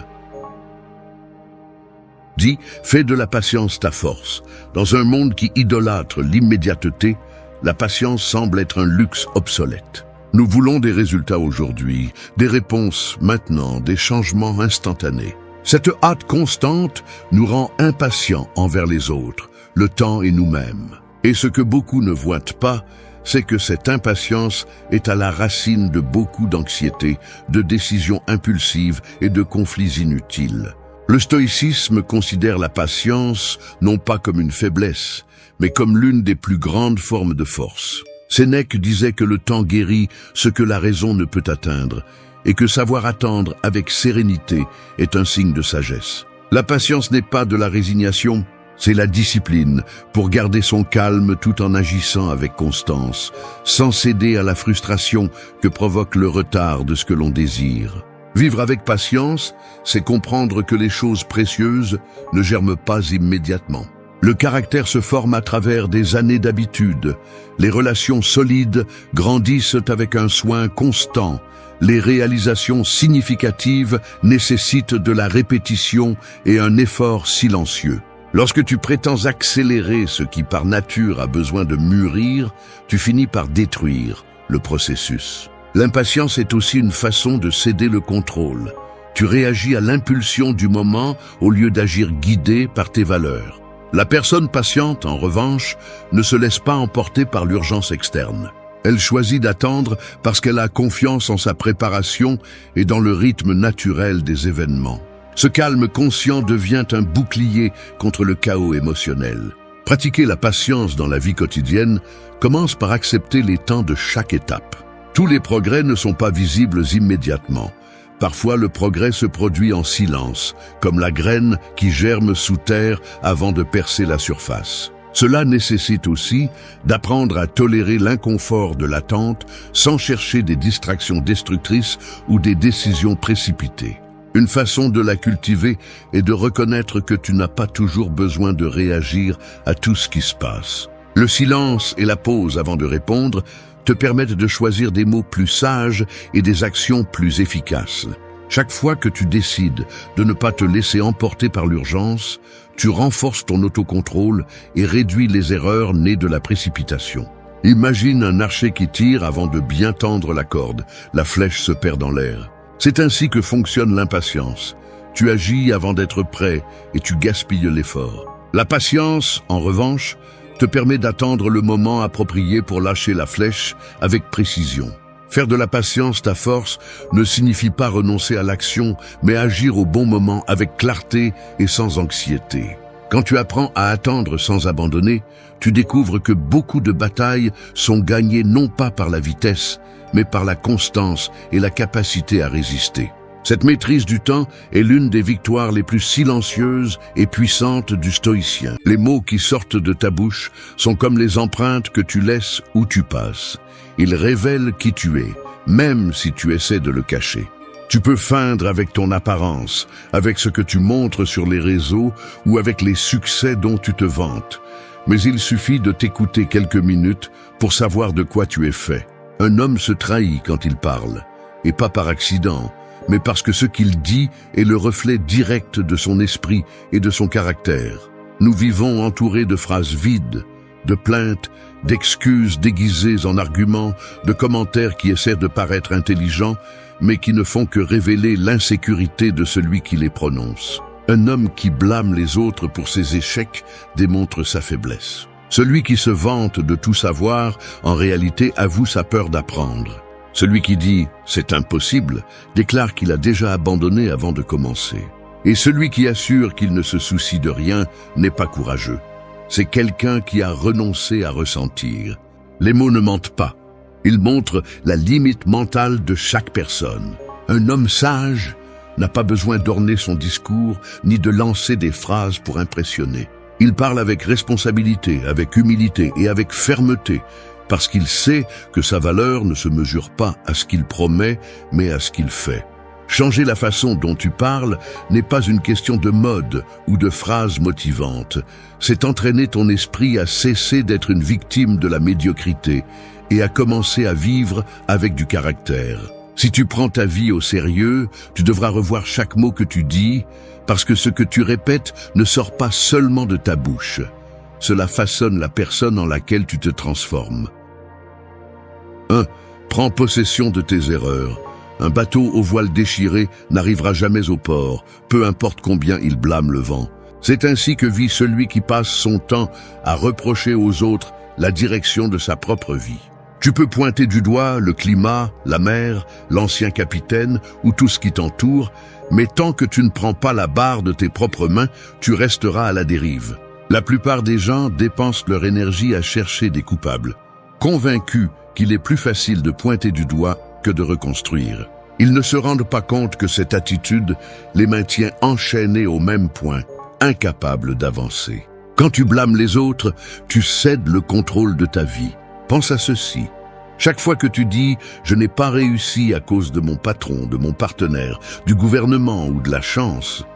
A: Dis, fais de la patience ta force. Dans un monde qui idolâtre l'immédiateté, la patience semble être un luxe obsolète. Nous voulons des résultats aujourd'hui, des réponses maintenant, des changements instantanés. Cette hâte constante nous rend impatients envers les autres, le temps et nous-mêmes. Et ce que beaucoup ne voient pas, c'est que cette impatience est à la racine de beaucoup d'anxiété, de décisions impulsives et de conflits inutiles. Le stoïcisme considère la patience non pas comme une faiblesse, mais comme l'une des plus grandes formes de force. Sénèque disait que le temps guérit ce que la raison ne peut atteindre, et que savoir attendre avec sérénité est un signe de sagesse. La patience n'est pas de la résignation, c'est la discipline pour garder son calme tout en agissant avec constance, sans céder à la frustration que provoque le retard de ce que l'on désire. Vivre avec patience, c'est comprendre que les choses précieuses ne germent pas immédiatement. Le caractère se forme à travers des années d'habitude. Les relations solides grandissent avec un soin constant. Les réalisations significatives nécessitent de la répétition et un effort silencieux. Lorsque tu prétends accélérer ce qui par nature a besoin de mûrir, tu finis par détruire le processus. L'impatience est aussi une façon de céder le contrôle. Tu réagis à l'impulsion du moment au lieu d'agir guidé par tes valeurs. La personne patiente, en revanche, ne se laisse pas emporter par l'urgence externe. Elle choisit d'attendre parce qu'elle a confiance en sa préparation et dans le rythme naturel des événements. Ce calme conscient devient un bouclier contre le chaos émotionnel. Pratiquer la patience dans la vie quotidienne commence par accepter les temps de chaque étape. Tous les progrès ne sont pas visibles immédiatement. Parfois, le progrès se produit en silence, comme la graine qui germe sous terre avant de percer la surface. Cela nécessite aussi d'apprendre à tolérer l'inconfort de l'attente sans chercher des distractions destructrices ou des décisions précipitées. Une façon de la cultiver est de reconnaître que tu n'as pas toujours besoin de réagir à tout ce qui se passe. Le silence et la pause avant de répondre te permettent de choisir des mots plus sages et des actions plus efficaces. Chaque fois que tu décides de ne pas te laisser emporter par l'urgence, tu renforces ton autocontrôle et réduis les erreurs nées de la précipitation. Imagine un archer qui tire avant de bien tendre la corde. La flèche se perd dans l'air. C'est ainsi que fonctionne l'impatience. Tu agis avant d'être prêt et tu gaspilles l'effort. La patience, en revanche, te permet d'attendre le moment approprié pour lâcher la flèche avec précision. Faire de la patience ta force ne signifie pas renoncer à l'action, mais agir au bon moment avec clarté et sans anxiété. Quand tu apprends à attendre sans abandonner, tu découvres que beaucoup de batailles sont gagnées non pas par la vitesse, mais par la constance et la capacité à résister. Cette maîtrise du temps est l'une des victoires les plus silencieuses et puissantes du stoïcien. Les mots qui sortent de ta bouche sont comme les empreintes que tu laisses où tu passes. Ils révèlent qui tu es, même si tu essaies de le cacher. Tu peux feindre avec ton apparence, avec ce que tu montres sur les réseaux ou avec les succès dont tu te vantes. Mais il suffit de t'écouter quelques minutes pour savoir de quoi tu es fait. Un homme se trahit quand il parle, et pas par accident, mais parce que ce qu'il dit est le reflet direct de son esprit et de son caractère. Nous vivons entourés de phrases vides, de plaintes, d'excuses déguisées en arguments, de commentaires qui essaient de paraître intelligents, mais qui ne font que révéler l'insécurité de celui qui les prononce. Un homme qui blâme les autres pour ses échecs démontre sa faiblesse. Celui qui se vante de tout savoir, en réalité avoue sa peur d'apprendre. Celui qui dit « c'est impossible » déclare qu'il a déjà abandonné avant de commencer. Et celui qui assure qu'il ne se soucie de rien n'est pas courageux. C'est quelqu'un qui a renoncé à ressentir. Les mots ne mentent pas. Ils montrent la limite mentale de chaque personne. Un homme sage n'a pas besoin d'orner son discours ni de lancer des phrases pour impressionner. Il parle avec responsabilité, avec humilité et avec fermeté, parce qu'il sait que sa valeur ne se mesure pas à ce qu'il promet, mais à ce qu'il fait. Changer la façon dont tu parles n'est pas une question de mode ou de phrases motivantes. C'est entraîner ton esprit à cesser d'être une victime de la médiocrité et à commencer à vivre avec du caractère. Si tu prends ta vie au sérieux, tu devras revoir chaque mot que tu dis, parce que ce que tu répètes ne sort pas seulement de ta bouche. Cela façonne la personne en laquelle tu te transformes. 1. Prends possession de tes erreurs. Un bateau au voile déchiré n'arrivera jamais au port, peu importe combien il blâme le vent. C'est ainsi que vit celui qui passe son temps à reprocher aux autres la direction de sa propre vie. Tu peux pointer du doigt le climat, la mer, l'ancien capitaine ou tout ce qui t'entoure, mais tant que tu ne prends pas la barre de tes propres mains, tu resteras à la dérive. La plupart des gens dépensent leur énergie à chercher des coupables, convaincus qu'il est plus facile de pointer du doigt que de reconstruire. Ils ne se rendent pas compte que cette attitude les maintient enchaînés au même point, incapables d'avancer. Quand tu blâmes les autres, tu cèdes le contrôle de ta vie. Pense à ceci. Chaque fois que tu dis « je n'ai pas réussi à cause de mon patron, de mon partenaire, du gouvernement ou de la chance »,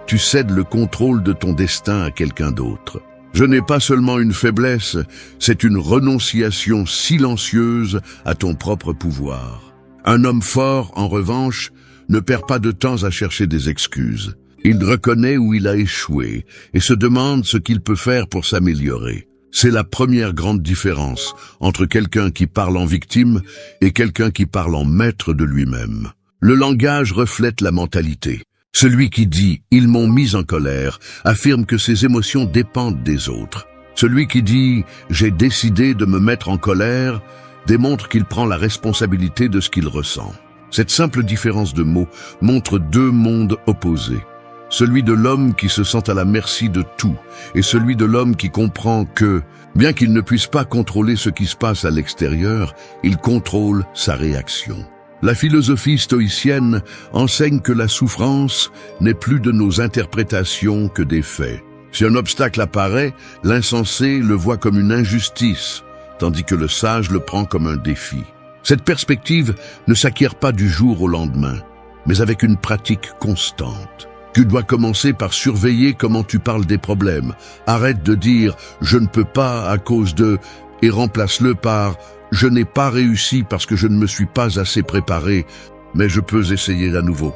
A: tu cèdes le contrôle de ton destin à quelqu'un d'autre. Je n'ai pas seulement une faiblesse, c'est une renonciation silencieuse à ton propre pouvoir. Un homme fort, en revanche, ne perd pas de temps à chercher des excuses. Il reconnaît où il a échoué et se demande ce qu'il peut faire pour s'améliorer. C'est la première grande différence entre quelqu'un qui parle en victime et quelqu'un qui parle en maître de lui-même. Le langage reflète la mentalité. Celui qui dit « ils m'ont mis en colère » affirme que ses émotions dépendent des autres. Celui qui dit « j'ai décidé de me mettre en colère » démontre qu'il prend la responsabilité de ce qu'il ressent. Cette simple différence de mots montre deux mondes opposés. Celui de l'homme qui se sent à la merci de tout et celui de l'homme qui comprend que, bien qu'il ne puisse pas contrôler ce qui se passe à l'extérieur, il contrôle sa réaction. La philosophie stoïcienne enseigne que la souffrance n'est plus de nos interprétations que des faits. Si un obstacle apparaît, l'insensé le voit comme une injustice, tandis que le sage le prend comme un défi. Cette perspective ne s'acquiert pas du jour au lendemain, mais avec une pratique constante. Tu dois commencer par surveiller comment tu parles des problèmes. Arrête de dire « je ne peux pas à cause de » et remplace-le par « je n'ai pas réussi parce que je ne me suis pas assez préparé, mais je peux essayer à nouveau ».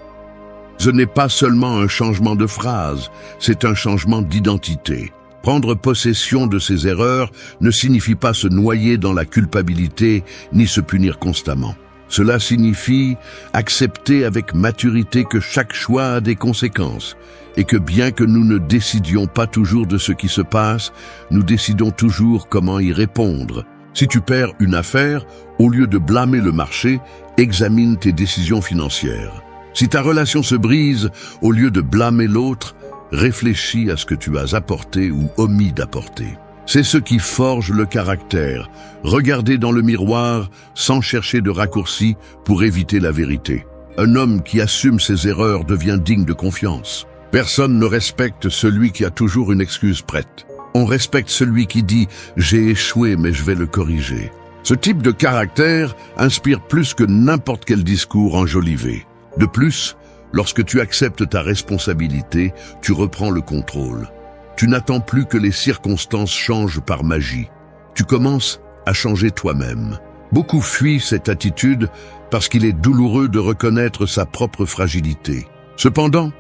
A: Ce n'est pas seulement un changement de phrase, c'est un changement d'identité. Prendre possession de ses erreurs ne signifie pas se noyer dans la culpabilité ni se punir constamment. Cela signifie accepter avec maturité que chaque choix a des conséquences et que bien que nous ne décidions pas toujours de ce qui se passe, nous décidons toujours comment y répondre. Si tu perds une affaire, au lieu de blâmer le marché, examine tes décisions financières. Si ta relation se brise, au lieu de blâmer l'autre, réfléchis à ce que tu as apporté ou omis d'apporter. C'est ce qui forge le caractère. Regarder dans le miroir sans chercher de raccourcis pour éviter la vérité. Un homme qui assume ses erreurs devient digne de confiance. Personne ne respecte celui qui a toujours une excuse prête. On respecte celui qui dit « j'ai échoué mais je vais le corriger ». Ce type de caractère inspire plus que n'importe quel discours enjolivé. De plus, lorsque tu acceptes ta responsabilité, tu reprends le contrôle. Tu n'attends plus que les circonstances changent par magie. Tu commences à changer toi-même. Beaucoup fuient cette attitude parce qu'il est douloureux de reconnaître sa propre fragilité. Cependant,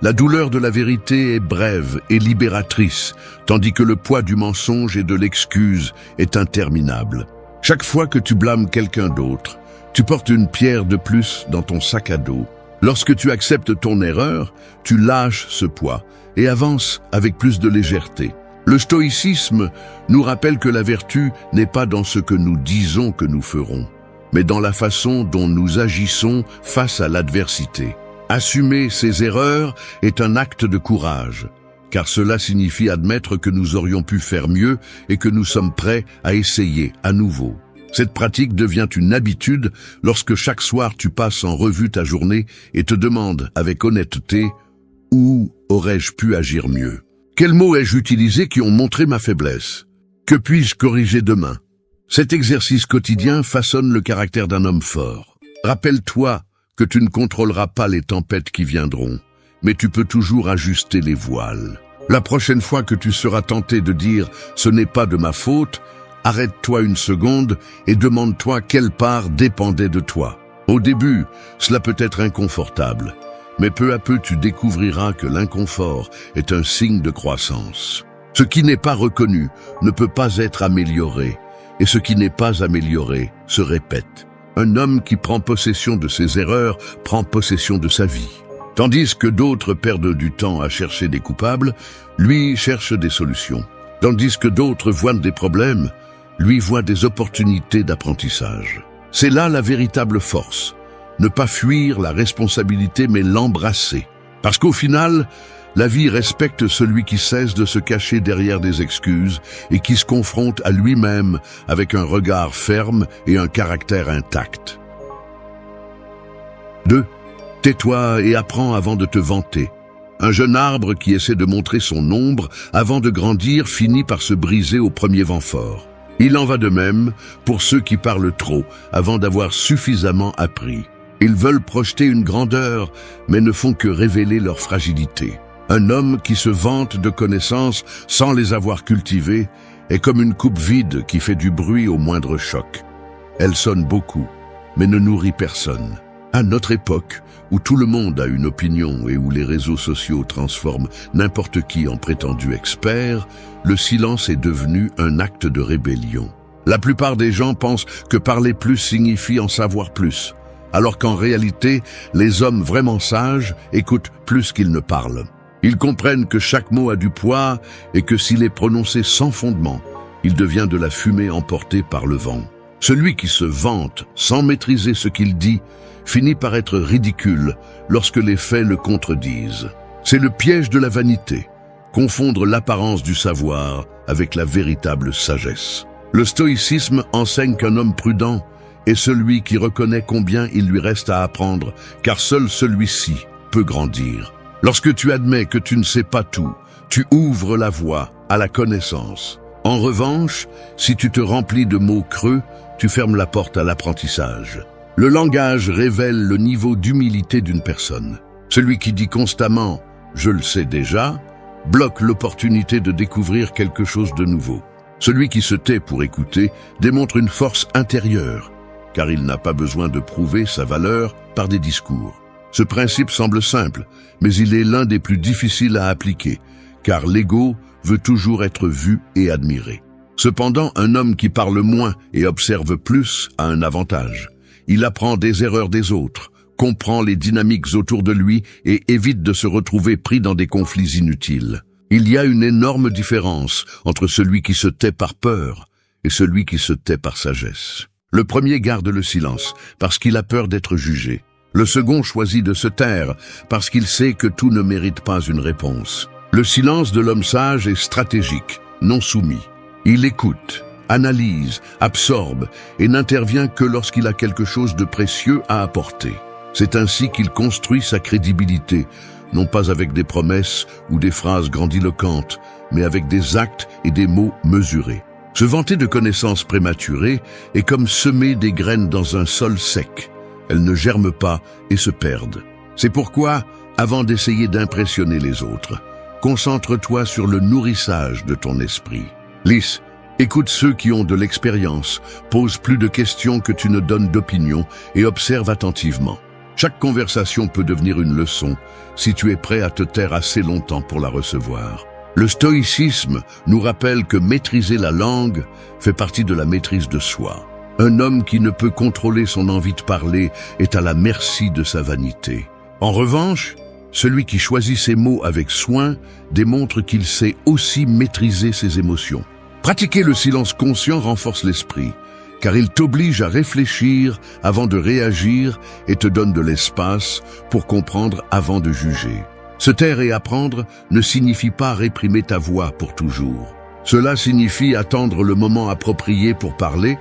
A: la douleur de la vérité est brève et libératrice, tandis que le poids du mensonge et de l'excuse est interminable. Chaque fois que tu blâmes quelqu'un d'autre, tu portes une pierre de plus dans ton sac à dos. Lorsque tu acceptes ton erreur, tu lâches ce poids et avances avec plus de légèreté. Le stoïcisme nous rappelle que la vertu n'est pas dans ce que nous disons que nous ferons, mais dans la façon dont nous agissons face à l'adversité. Assumer ses erreurs est un acte de courage, car cela signifie admettre que nous aurions pu faire mieux et que nous sommes prêts à essayer à nouveau. Cette pratique devient une habitude lorsque chaque soir tu passes en revue ta journée et te demandes avec honnêteté « Où aurais-je pu agir mieux ? Quels mots ai-je utilisés qui ont montré ma faiblesse ? Que puis-je corriger demain ?» Cet exercice quotidien façonne le caractère d'un homme fort. Rappelle-toi que tu ne contrôleras pas les tempêtes qui viendront, mais tu peux toujours ajuster les voiles. La prochaine fois que tu seras tenté de dire « ce n'est pas de ma faute », arrête-toi une seconde et demande-toi quelle part dépendait de toi. Au début, cela peut être inconfortable, mais peu à peu tu découvriras que l'inconfort est un signe de croissance. Ce qui n'est pas reconnu ne peut pas être amélioré, et ce qui n'est pas amélioré se répète. Un homme qui prend possession de ses erreurs prend possession de sa vie. Tandis que d'autres perdent du temps à chercher des coupables, lui cherche des solutions. Tandis que d'autres voient des problèmes, lui voit des opportunités d'apprentissage. C'est là la véritable force. Ne pas fuir la responsabilité mais l'embrasser. Parce qu'au final, la vie respecte celui qui cesse de se cacher derrière des excuses et qui se confronte à lui-même avec un regard ferme et un caractère intact. 2. Tais-toi et apprends avant de te vanter. Un jeune arbre qui essaie de montrer son ombre avant de grandir finit par se briser au premier vent fort. Il en va de même pour ceux qui parlent trop avant d'avoir suffisamment appris. Ils veulent projeter une grandeur, mais ne font que révéler leur fragilité. Un homme qui se vante de connaissances sans les avoir cultivées est comme une coupe vide qui fait du bruit au moindre choc. Elle sonne beaucoup, mais ne nourrit personne. À notre époque, où tout le monde a une opinion et où les réseaux sociaux transforment n'importe qui en prétendu expert, le silence est devenu un acte de rébellion. La plupart des gens pensent que parler plus signifie en savoir plus, alors qu'en réalité, les hommes vraiment sages écoutent plus qu'ils ne parlent. Ils comprennent que chaque mot a du poids et que s'il est prononcé sans fondement, il devient de la fumée emportée par le vent. Celui qui se vante sans maîtriser ce qu'il dit finit par être ridicule lorsque les faits le contredisent. C'est le piège de la vanité, confondre l'apparence du savoir avec la véritable sagesse. Le stoïcisme enseigne qu'un homme prudent est celui qui reconnaît combien il lui reste à apprendre, car seul celui-ci peut grandir. Lorsque tu admets que tu ne sais pas tout, tu ouvres la voie à la connaissance. En revanche, si tu te remplis de mots creux, tu fermes la porte à l'apprentissage. Le langage révèle le niveau d'humilité d'une personne. Celui qui dit constamment « je le sais déjà » bloque l'opportunité de découvrir quelque chose de nouveau. Celui qui se tait pour écouter démontre une force intérieure, car il n'a pas besoin de prouver sa valeur par des discours. Ce principe semble simple, mais il est l'un des plus difficiles à appliquer, car l'ego veut toujours être vu et admiré. Cependant, un homme qui parle moins et observe plus a un avantage. Il apprend des erreurs des autres, comprend les dynamiques autour de lui et évite de se retrouver pris dans des conflits inutiles. Il y a une énorme différence entre celui qui se tait par peur et celui qui se tait par sagesse. Le premier garde le silence parce qu'il a peur d'être jugé. Le second choisit de se taire parce qu'il sait que tout ne mérite pas une réponse. Le silence de l'homme sage est stratégique, non soumis. Il écoute, analyse, absorbe et n'intervient que lorsqu'il a quelque chose de précieux à apporter. C'est ainsi qu'il construit sa crédibilité, non pas avec des promesses ou des phrases grandiloquentes, mais avec des actes et des mots mesurés. Se vanter de connaissances prématurées est comme semer des graines dans un sol sec. Elles ne germent pas et se perdent. C'est pourquoi, avant d'essayer d'impressionner les autres, concentre-toi sur le nourrissage de ton esprit. Lys, écoute ceux qui ont de l'expérience, pose plus de questions que tu ne donnes d'opinion et observe attentivement. Chaque conversation peut devenir une leçon si tu es prêt à te taire assez longtemps pour la recevoir. Le stoïcisme nous rappelle que maîtriser la langue fait partie de la maîtrise de soi. Un homme qui ne peut contrôler son envie de parler est à la merci de sa vanité. En revanche, celui qui choisit ses mots avec soin démontre qu'il sait aussi maîtriser ses émotions. Pratiquer le silence conscient renforce l'esprit, car il t'oblige à réfléchir avant de réagir et te donne de l'espace pour comprendre avant de juger. Se taire et apprendre ne signifie pas réprimer ta voix pour toujours. Cela signifie attendre le moment approprié pour parler,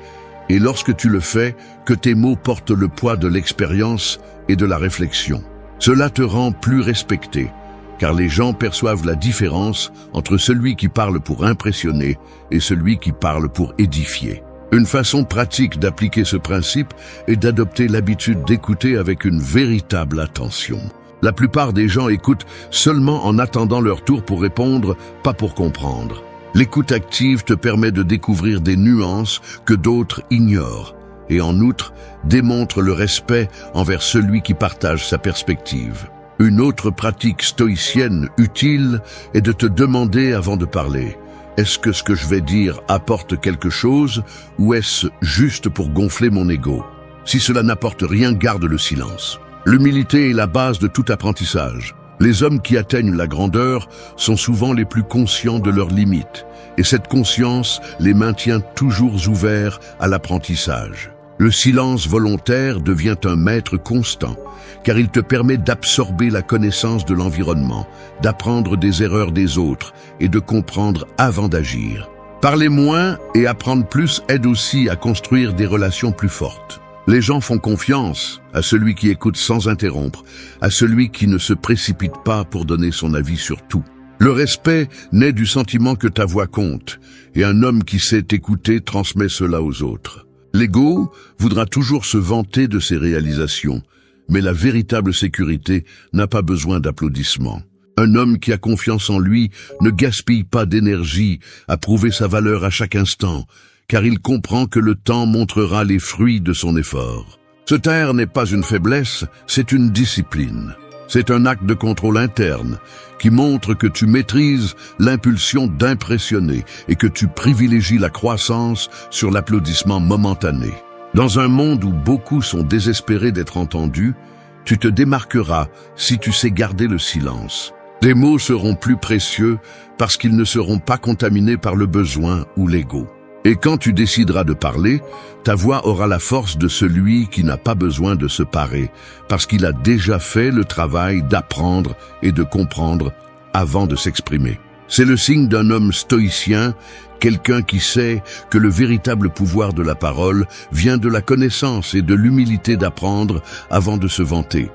A: et lorsque tu le fais, que tes mots portent le poids de l'expérience et de la réflexion. Cela te rend plus respecté, car les gens perçoivent la différence entre celui qui parle pour impressionner et celui qui parle pour édifier. Une façon pratique d'appliquer ce principe est d'adopter l'habitude d'écouter avec une véritable attention. La plupart des gens écoutent seulement en attendant leur tour pour répondre, pas pour comprendre. L'écoute active te permet de découvrir des nuances que d'autres ignorent et en outre démontre le respect envers celui qui partage sa perspective. Une autre pratique stoïcienne utile est de te demander avant de parler: est-ce que ce que je vais dire apporte quelque chose ou est-ce juste pour gonfler mon ego? Si cela n'apporte rien, garde le silence. L'humilité est la base de tout apprentissage. Les hommes qui atteignent la grandeur sont souvent les plus conscients de leurs limites, et cette conscience les maintient toujours ouverts à l'apprentissage. Le silence volontaire devient un maître constant, car il te permet d'absorber la connaissance de l'environnement, d'apprendre des erreurs des autres et de comprendre avant d'agir. Parler moins et apprendre plus aide aussi à construire des relations plus fortes. Les gens font confiance à celui qui écoute sans interrompre, à celui qui ne se précipite pas pour donner son avis sur tout. Le respect naît du sentiment que ta voix compte, et un homme qui sait écouter transmet cela aux autres. L'ego voudra toujours se vanter de ses réalisations, mais la véritable sécurité n'a pas besoin d'applaudissements. Un homme qui a confiance en lui ne gaspille pas d'énergie à prouver sa valeur à chaque instant, car il comprend que le temps montrera les fruits de son effort. Se taire n'est pas une faiblesse, c'est une discipline. C'est un acte de contrôle interne qui montre que tu maîtrises l'impulsion d'impressionner et que tu privilégies la croissance sur l'applaudissement momentané. Dans un monde où beaucoup sont désespérés d'être entendus, tu te démarqueras si tu sais garder le silence. Tes mots seront plus précieux parce qu'ils ne seront pas contaminés par le besoin ou l'ego. Et quand tu décideras de parler, ta voix aura la force de celui qui n'a pas besoin de se parer, parce qu'il a déjà fait le travail d'apprendre et de comprendre avant de s'exprimer. C'est le signe d'un homme stoïcien, quelqu'un qui sait que le véritable pouvoir de la parole vient de la connaissance et de l'humilité d'apprendre avant de se vanter.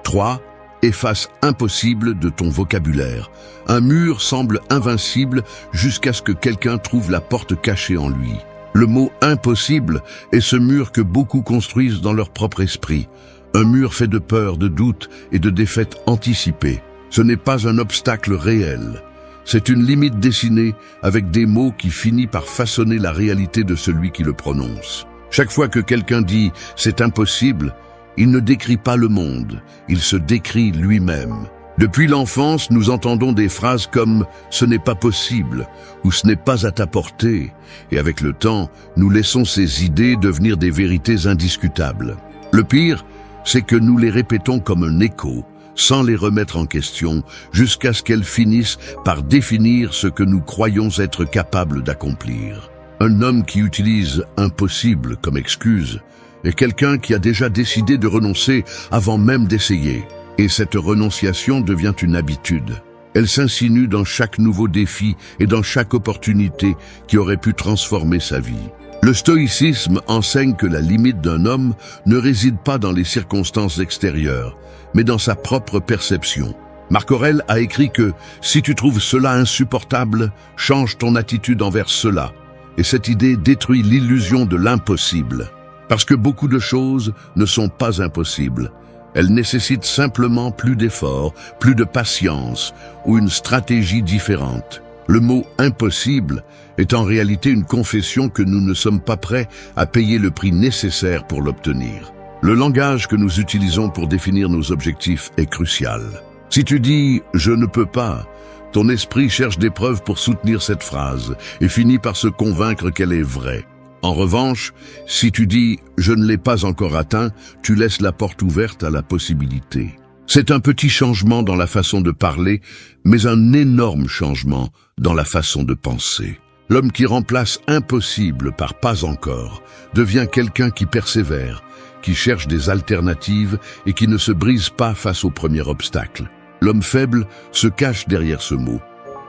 A: 3. Efface impossible de ton vocabulaire. Un mur semble invincible jusqu'à ce que quelqu'un trouve la porte cachée en lui. Le mot impossible est ce mur que beaucoup construisent dans leur propre esprit. Un mur fait de peur, de doute et de défaite anticipée. Ce n'est pas un obstacle réel. C'est une limite dessinée avec des mots qui finissent par façonner la réalité de celui qui le prononce. Chaque fois que quelqu'un dit « c'est impossible », il ne décrit pas le monde, il se décrit lui-même. Depuis l'enfance, nous entendons des phrases comme « ce n'est pas possible » ou « ce n'est pas à ta portée » et avec le temps, nous laissons ces idées devenir des vérités indiscutables. Le pire, c'est que nous les répétons comme un écho, sans les remettre en question, jusqu'à ce qu'elles finissent par définir ce que nous croyons être capables d'accomplir. Un homme qui utilise « impossible » comme excuse est quelqu'un qui a déjà décidé de renoncer avant même d'essayer. Et cette renonciation devient une habitude. Elle s'insinue dans chaque nouveau défi et dans chaque opportunité qui aurait pu transformer sa vie. Le stoïcisme enseigne que la limite d'un homme ne réside pas dans les circonstances extérieures, mais dans sa propre perception. Marc Aurèle a écrit que « Si tu trouves cela insupportable, change ton attitude envers cela ». Et cette idée détruit l'illusion de l'impossible. Parce que beaucoup de choses ne sont pas impossibles. Elles nécessitent simplement plus d'efforts, plus de patience ou une stratégie différente. Le mot « impossible » est en réalité une confession que nous ne sommes pas prêts à payer le prix nécessaire pour l'obtenir. Le langage que nous utilisons pour définir nos objectifs est crucial. Si tu dis « je ne peux pas », ton esprit cherche des preuves pour soutenir cette phrase et finit par se convaincre qu'elle est vraie. En revanche, si tu dis « je ne l'ai pas encore atteint », tu laisses la porte ouverte à la possibilité. C'est un petit changement dans la façon de parler, mais un énorme changement dans la façon de penser. L'homme qui remplace impossible par pas encore devient quelqu'un qui persévère, qui cherche des alternatives et qui ne se brise pas face au premier obstacle. L'homme faible se cache derrière ce mot,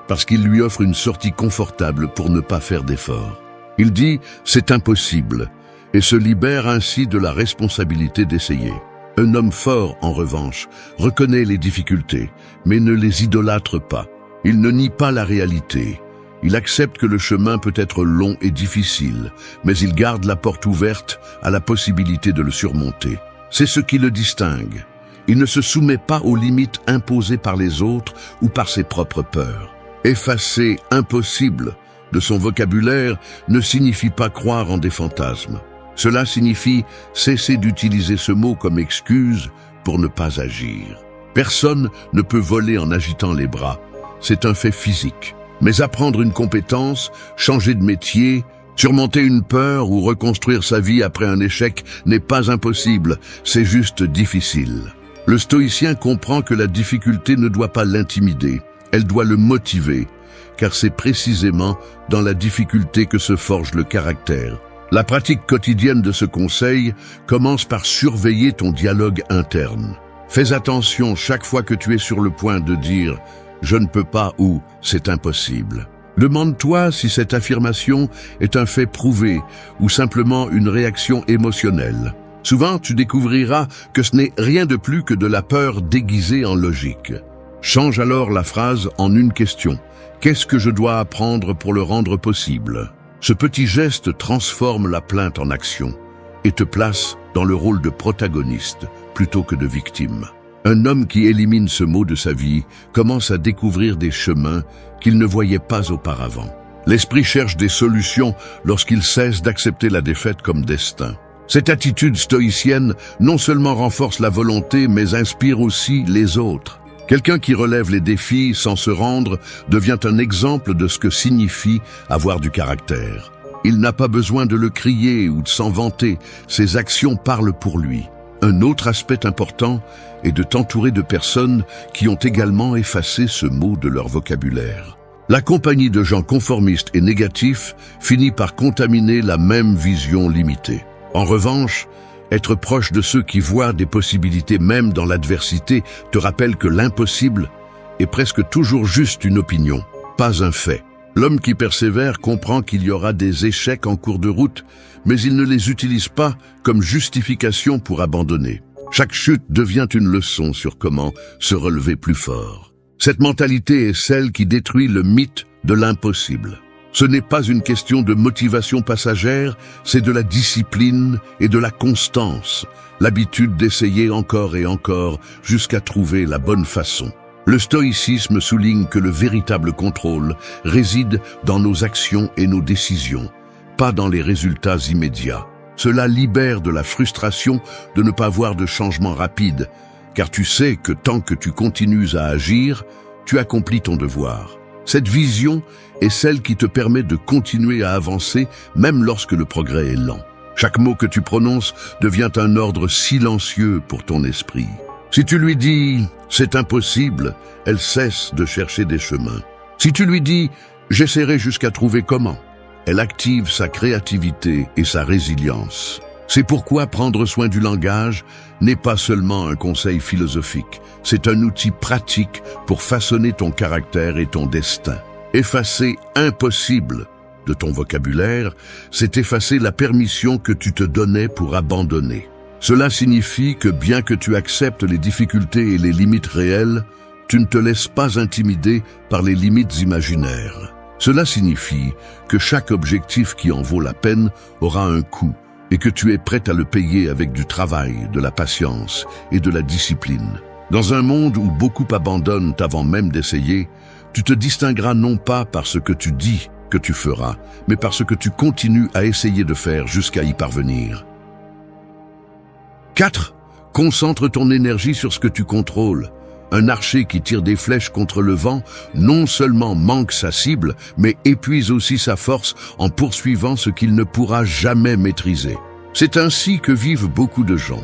A: parce qu'il lui offre une sortie confortable pour ne pas faire d'efforts. Il dit « c'est impossible » et se libère ainsi de la responsabilité d'essayer. Un homme fort, en revanche, reconnaît les difficultés, mais ne les idolâtre pas. Il ne nie pas la réalité. Il accepte que le chemin peut être long et difficile, mais il garde la porte ouverte à la possibilité de le surmonter. C'est ce qui le distingue. Il ne se soumet pas aux limites imposées par les autres ou par ses propres peurs. Effacer « impossible » de son vocabulaire ne signifie pas croire en des fantasmes. Cela signifie cesser d'utiliser ce mot comme excuse pour ne pas agir. Personne ne peut voler en agitant les bras. C'est un fait physique. Mais apprendre une compétence, changer de métier, surmonter une peur ou reconstruire sa vie après un échec n'est pas impossible, c'est juste difficile. Le stoïcien comprend que la difficulté ne doit pas l'intimider, elle doit le motiver, car c'est précisément dans la difficulté que se forge le caractère. La pratique quotidienne de ce conseil commence par surveiller ton dialogue interne. Fais attention chaque fois que tu es sur le point de dire « je ne peux pas » ou « c'est impossible ». Demande-toi si cette affirmation est un fait prouvé ou simplement une réaction émotionnelle. Souvent, tu découvriras que ce n'est rien de plus que de la peur déguisée en logique. Change alors la phrase en une question. Qu'est-ce que je dois apprendre pour le rendre possible ? Ce petit geste transforme la plainte en action et te place dans le rôle de protagoniste plutôt que de victime. Un homme qui élimine ce mot de sa vie commence à découvrir des chemins qu'il ne voyait pas auparavant. L'esprit cherche des solutions lorsqu'il cesse d'accepter la défaite comme destin. Cette attitude stoïcienne non seulement renforce la volonté, mais inspire aussi les autres. Quelqu'un qui relève les défis sans se rendre devient un exemple de ce que signifie avoir du caractère. Il n'a pas besoin de le crier ou de s'en vanter, ses actions parlent pour lui. Un autre aspect important est de t'entourer de personnes qui ont également effacé ce mot de leur vocabulaire. La compagnie de gens conformistes et négatifs finit par contaminer la même vision limitée. En revanche, être proche de ceux qui voient des possibilités même dans l'adversité te rappelle que l'impossible est presque toujours juste une opinion, pas un fait. L'homme qui persévère comprend qu'il y aura des échecs en cours de route, mais il ne les utilise pas comme justification pour abandonner. Chaque chute devient une leçon sur comment se relever plus fort. Cette mentalité est celle qui détruit le mythe de l'impossible. Ce n'est pas une question de motivation passagère, c'est de la discipline et de la constance, l'habitude d'essayer encore et encore jusqu'à trouver la bonne façon. Le stoïcisme souligne que le véritable contrôle réside dans nos actions et nos décisions, pas dans les résultats immédiats. Cela libère de la frustration de ne pas voir de changement rapide, car tu sais que tant que tu continues à agir, tu accomplis ton devoir. Cette vision est celle qui te permet de continuer à avancer même lorsque le progrès est lent. Chaque mot que tu prononces devient un ordre silencieux pour ton esprit. Si tu lui dis « c'est impossible », elle cesse de chercher des chemins. Si tu lui dis « j'essaierai jusqu'à trouver comment », elle active sa créativité et sa résilience. C'est pourquoi prendre soin du langage n'est pas seulement un conseil philosophique, c'est un outil pratique pour façonner ton caractère et ton destin. Effacer impossible de ton vocabulaire, c'est effacer la permission que tu te donnais pour abandonner. Cela signifie que bien que tu acceptes les difficultés et les limites réelles, tu ne te laisses pas intimider par les limites imaginaires. Cela signifie que chaque objectif qui en vaut la peine aura un coût et que tu es prêt à le payer avec du travail, de la patience et de la discipline. Dans un monde où beaucoup abandonnent avant même d'essayer, tu te distingueras non pas par ce que tu dis que tu feras, mais par ce que tu continues à essayer de faire jusqu'à y parvenir. 4. Concentre ton énergie sur ce que tu contrôles. Un archer qui tire des flèches contre le vent non seulement manque sa cible, mais épuise aussi sa force en poursuivant ce qu'il ne pourra jamais maîtriser. C'est ainsi que vivent beaucoup de gens,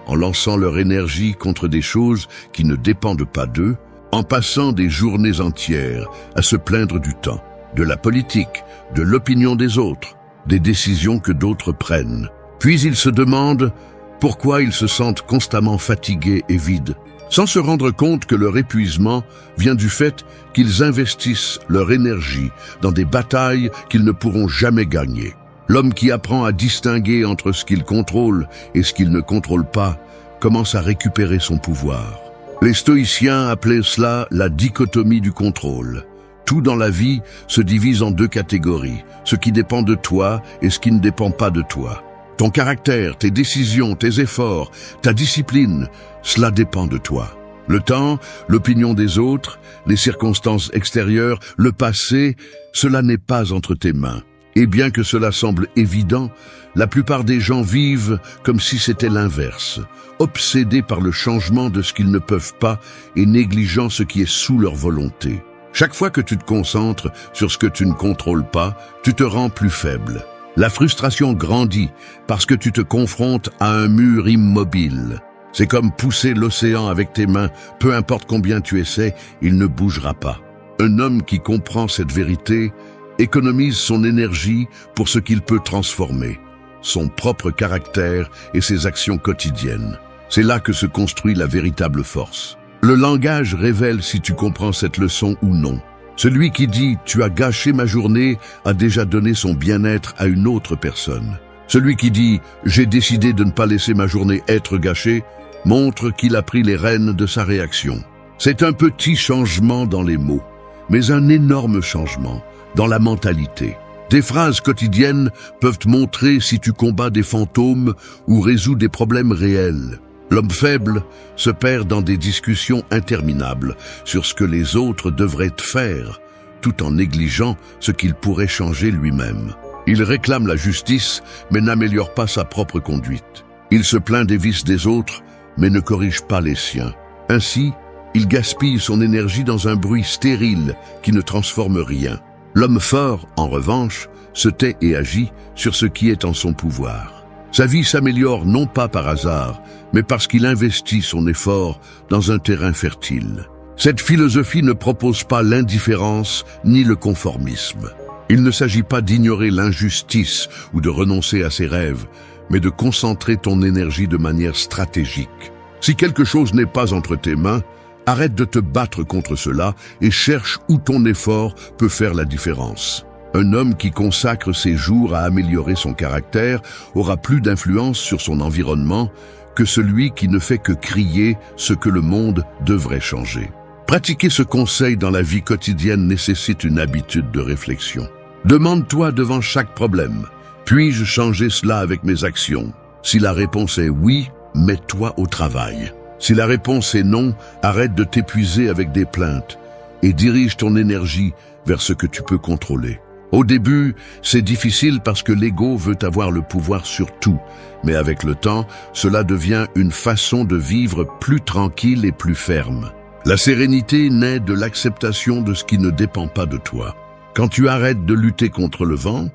A: en lançant leur énergie contre des choses qui ne dépendent pas d'eux, en passant des journées entières à se plaindre du temps, de la politique, de l'opinion des autres, des décisions que d'autres prennent. Puis ils se demandent pourquoi ils se sentent constamment fatigués et vides, sans se rendre compte que leur épuisement vient du fait qu'ils investissent leur énergie dans des batailles qu'ils ne pourront jamais gagner. L'homme qui apprend à distinguer entre ce qu'il contrôle et ce qu'il ne contrôle pas commence à récupérer son pouvoir. Les stoïciens appelaient cela la dichotomie du contrôle. Tout dans la vie se divise en deux catégories, ce qui dépend de toi et ce qui ne dépend pas de toi. Ton caractère, tes décisions, tes efforts, ta discipline, cela dépend de toi. Le temps, l'opinion des autres, les circonstances extérieures, le passé, cela n'est pas entre tes mains. Et bien que cela semble évident, la plupart des gens vivent comme si c'était l'inverse, obsédés par le changement de ce qu'ils ne peuvent pas et négligeant ce qui est sous leur volonté. Chaque fois que tu te concentres sur ce que tu ne contrôles pas, tu te rends plus faible. La frustration grandit parce que tu te confrontes à un mur immobile. C'est comme pousser l'océan avec tes mains, peu importe combien tu essaies, il ne bougera pas. Un homme qui comprend cette vérité économise son énergie pour ce qu'il peut transformer, son propre caractère et ses actions quotidiennes. C'est là que se construit la véritable force. Le langage révèle si tu comprends cette leçon ou non. Celui qui dit « tu as gâché ma journée » a déjà donné son bien-être à une autre personne. Celui qui dit « j'ai décidé de ne pas laisser ma journée être gâchée » montre qu'il a pris les rênes de sa réaction. C'est un petit changement dans les mots, mais un énorme changement dans la mentalité. Des phrases quotidiennes peuvent te montrer si tu combats des fantômes ou résous des problèmes réels. L'homme faible se perd dans des discussions interminables sur ce que les autres devraient faire, tout en négligeant ce qu'il pourrait changer lui-même. Il réclame la justice, mais n'améliore pas sa propre conduite. Il se plaint des vices des autres, mais ne corrige pas les siens. Ainsi, il gaspille son énergie dans un bruit stérile qui ne transforme rien. L'homme fort, en revanche, se tait et agit sur ce qui est en son pouvoir. Sa vie s'améliore non pas par hasard, mais parce qu'il investit son effort dans un terrain fertile. Cette philosophie ne propose pas l'indifférence ni le conformisme. Il ne s'agit pas d'ignorer l'injustice ou de renoncer à ses rêves, mais de concentrer ton énergie de manière stratégique. Si quelque chose n'est pas entre tes mains, arrête de te battre contre cela et cherche où ton effort peut faire la différence. Un homme qui consacre ses jours à améliorer son caractère aura plus d'influence sur son environnement que celui qui ne fait que crier ce que le monde devrait changer. Pratiquer ce conseil dans la vie quotidienne nécessite une habitude de réflexion. Demande-toi devant chaque problème, puis-je changer cela avec mes actions? Si la réponse est oui, mets-toi au travail. Si la réponse est non, arrête de t'épuiser avec des plaintes et dirige ton énergie vers ce que tu peux contrôler. Au début, c'est difficile parce que l'ego veut avoir le pouvoir sur tout, mais avec le temps, cela devient une façon de vivre plus tranquille et plus ferme. La sérénité naît de l'acceptation de ce qui ne dépend pas de toi. Quand tu arrêtes de lutter contre le vent,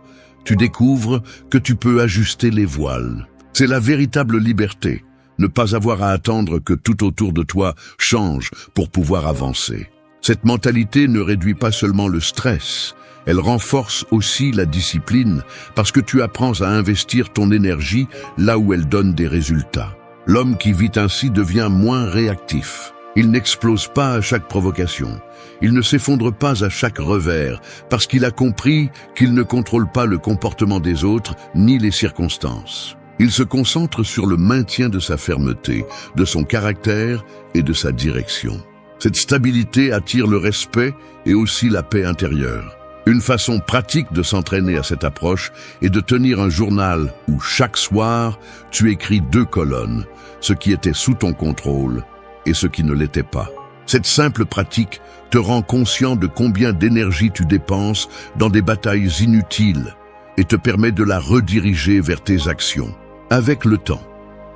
A: tu découvres que tu peux ajuster les voiles. C'est la véritable liberté, ne pas avoir à attendre que tout autour de toi change pour pouvoir avancer. Cette mentalité ne réduit pas seulement le stress, elle renforce aussi la discipline parce que tu apprends à investir ton énergie là où elle donne des résultats. L'homme qui vit ainsi devient moins réactif. Il n'explose pas à chaque provocation. Il ne s'effondre pas à chaque revers parce qu'il a compris qu'il ne contrôle pas le comportement des autres ni les circonstances. Il se concentre sur le maintien de sa fermeté, de son caractère et de sa direction. Cette stabilité attire le respect et aussi la paix intérieure. Une façon pratique de s'entraîner à cette approche est de tenir un journal où chaque soir, tu écris 2 colonnes, ce qui était sous ton contrôle et ce qui ne l'était pas. Cette simple pratique te rend conscient de combien d'énergie tu dépenses dans des batailles inutiles et te permet de la rediriger vers tes actions. Avec le temps,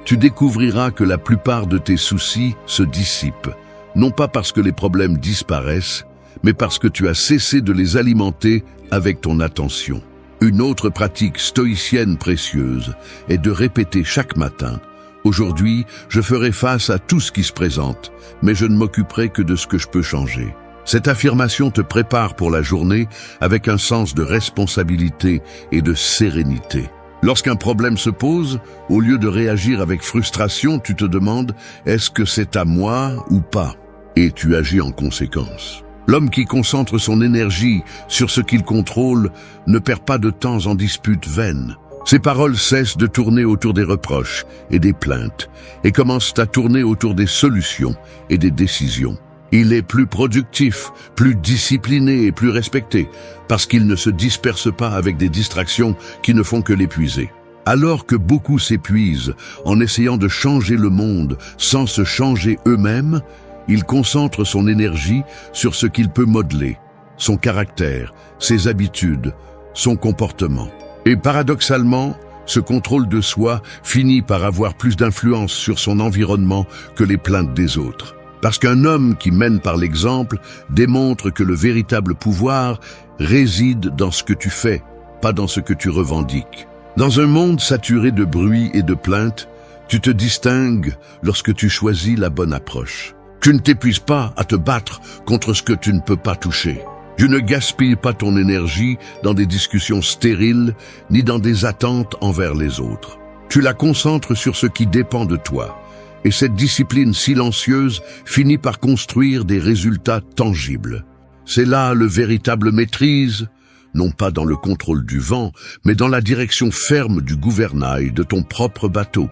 A: tu découvriras que la plupart de tes soucis se dissipent, non pas parce que les problèmes disparaissent, mais parce que tu as cessé de les alimenter avec ton attention. Une autre pratique stoïcienne précieuse est de répéter chaque matin: aujourd'hui, je ferai face à tout ce qui se présente, mais je ne m'occuperai que de ce que je peux changer. Cette affirmation te prépare pour la journée avec un sens de responsabilité et de sérénité. Lorsqu'un problème se pose, au lieu de réagir avec frustration, tu te demandes: est-ce que c'est à moi ou pas? Et tu agis en conséquence. L'homme qui concentre son énergie sur ce qu'il contrôle ne perd pas de temps en disputes vaines. Ses paroles cessent de tourner autour des reproches et des plaintes et commencent à tourner autour des solutions et des décisions. Il est plus productif, plus discipliné et plus respecté parce qu'il ne se disperse pas avec des distractions qui ne font que l'épuiser. Alors que beaucoup s'épuisent en essayant de changer le monde sans se changer eux-mêmes, il concentre son énergie sur ce qu'il peut modeler, son caractère, ses habitudes, son comportement. Et paradoxalement, ce contrôle de soi finit par avoir plus d'influence sur son environnement que les plaintes des autres. Parce qu'un homme qui mène par l'exemple démontre que le véritable pouvoir réside dans ce que tu fais, pas dans ce que tu revendiques. Dans un monde saturé de bruit et de plaintes, tu te distingues lorsque tu choisis la bonne approche. Tu ne t'épuises pas à te battre contre ce que tu ne peux pas toucher. Tu ne gaspilles pas ton énergie dans des discussions stériles ni dans des attentes envers les autres. Tu la concentres sur ce qui dépend de toi. Et cette discipline silencieuse finit par construire des résultats tangibles. C'est là le véritable maîtrise, non pas dans le contrôle du vent, mais dans la direction ferme du gouvernail de ton propre bateau.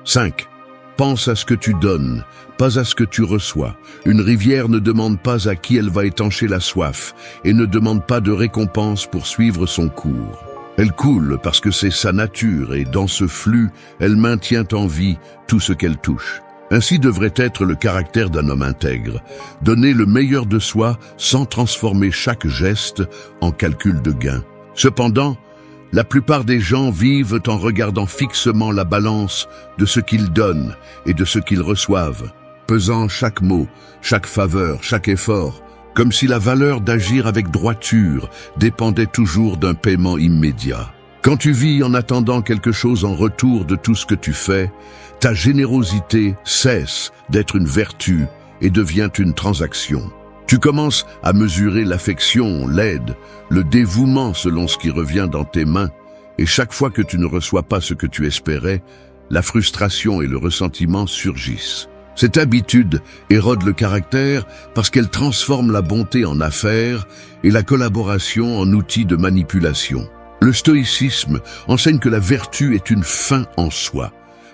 A: 5. Pense à ce que tu donnes, pas à ce que tu reçois. Une rivière ne demande pas à qui elle va étancher la soif et ne demande pas de récompense pour suivre son cours. Elle coule parce que c'est sa nature et dans ce flux, elle maintient en vie tout ce qu'elle touche. Ainsi devrait être le caractère d'un homme intègre, donner le meilleur de soi sans transformer chaque geste en calcul de gain. Cependant, la plupart des gens vivent en regardant fixement la balance de ce qu'ils donnent et de ce qu'ils reçoivent, pesant chaque mot, chaque faveur, chaque effort, comme si la valeur d'agir avec droiture dépendait toujours d'un paiement immédiat. Quand tu vis en attendant quelque chose en retour de tout ce que tu fais, ta générosité cesse d'être une vertu et devient une transaction. Tu commences à mesurer l'affection, l'aide, le dévouement selon ce qui revient dans tes mains, et chaque fois que tu ne reçois pas ce que tu espérais, la frustration et le ressentiment surgissent. Cette habitude érode le caractère parce qu'elle transforme la bonté en affaire et la collaboration en outil de manipulation. Le stoïcisme enseigne que la vertu est une fin en soi,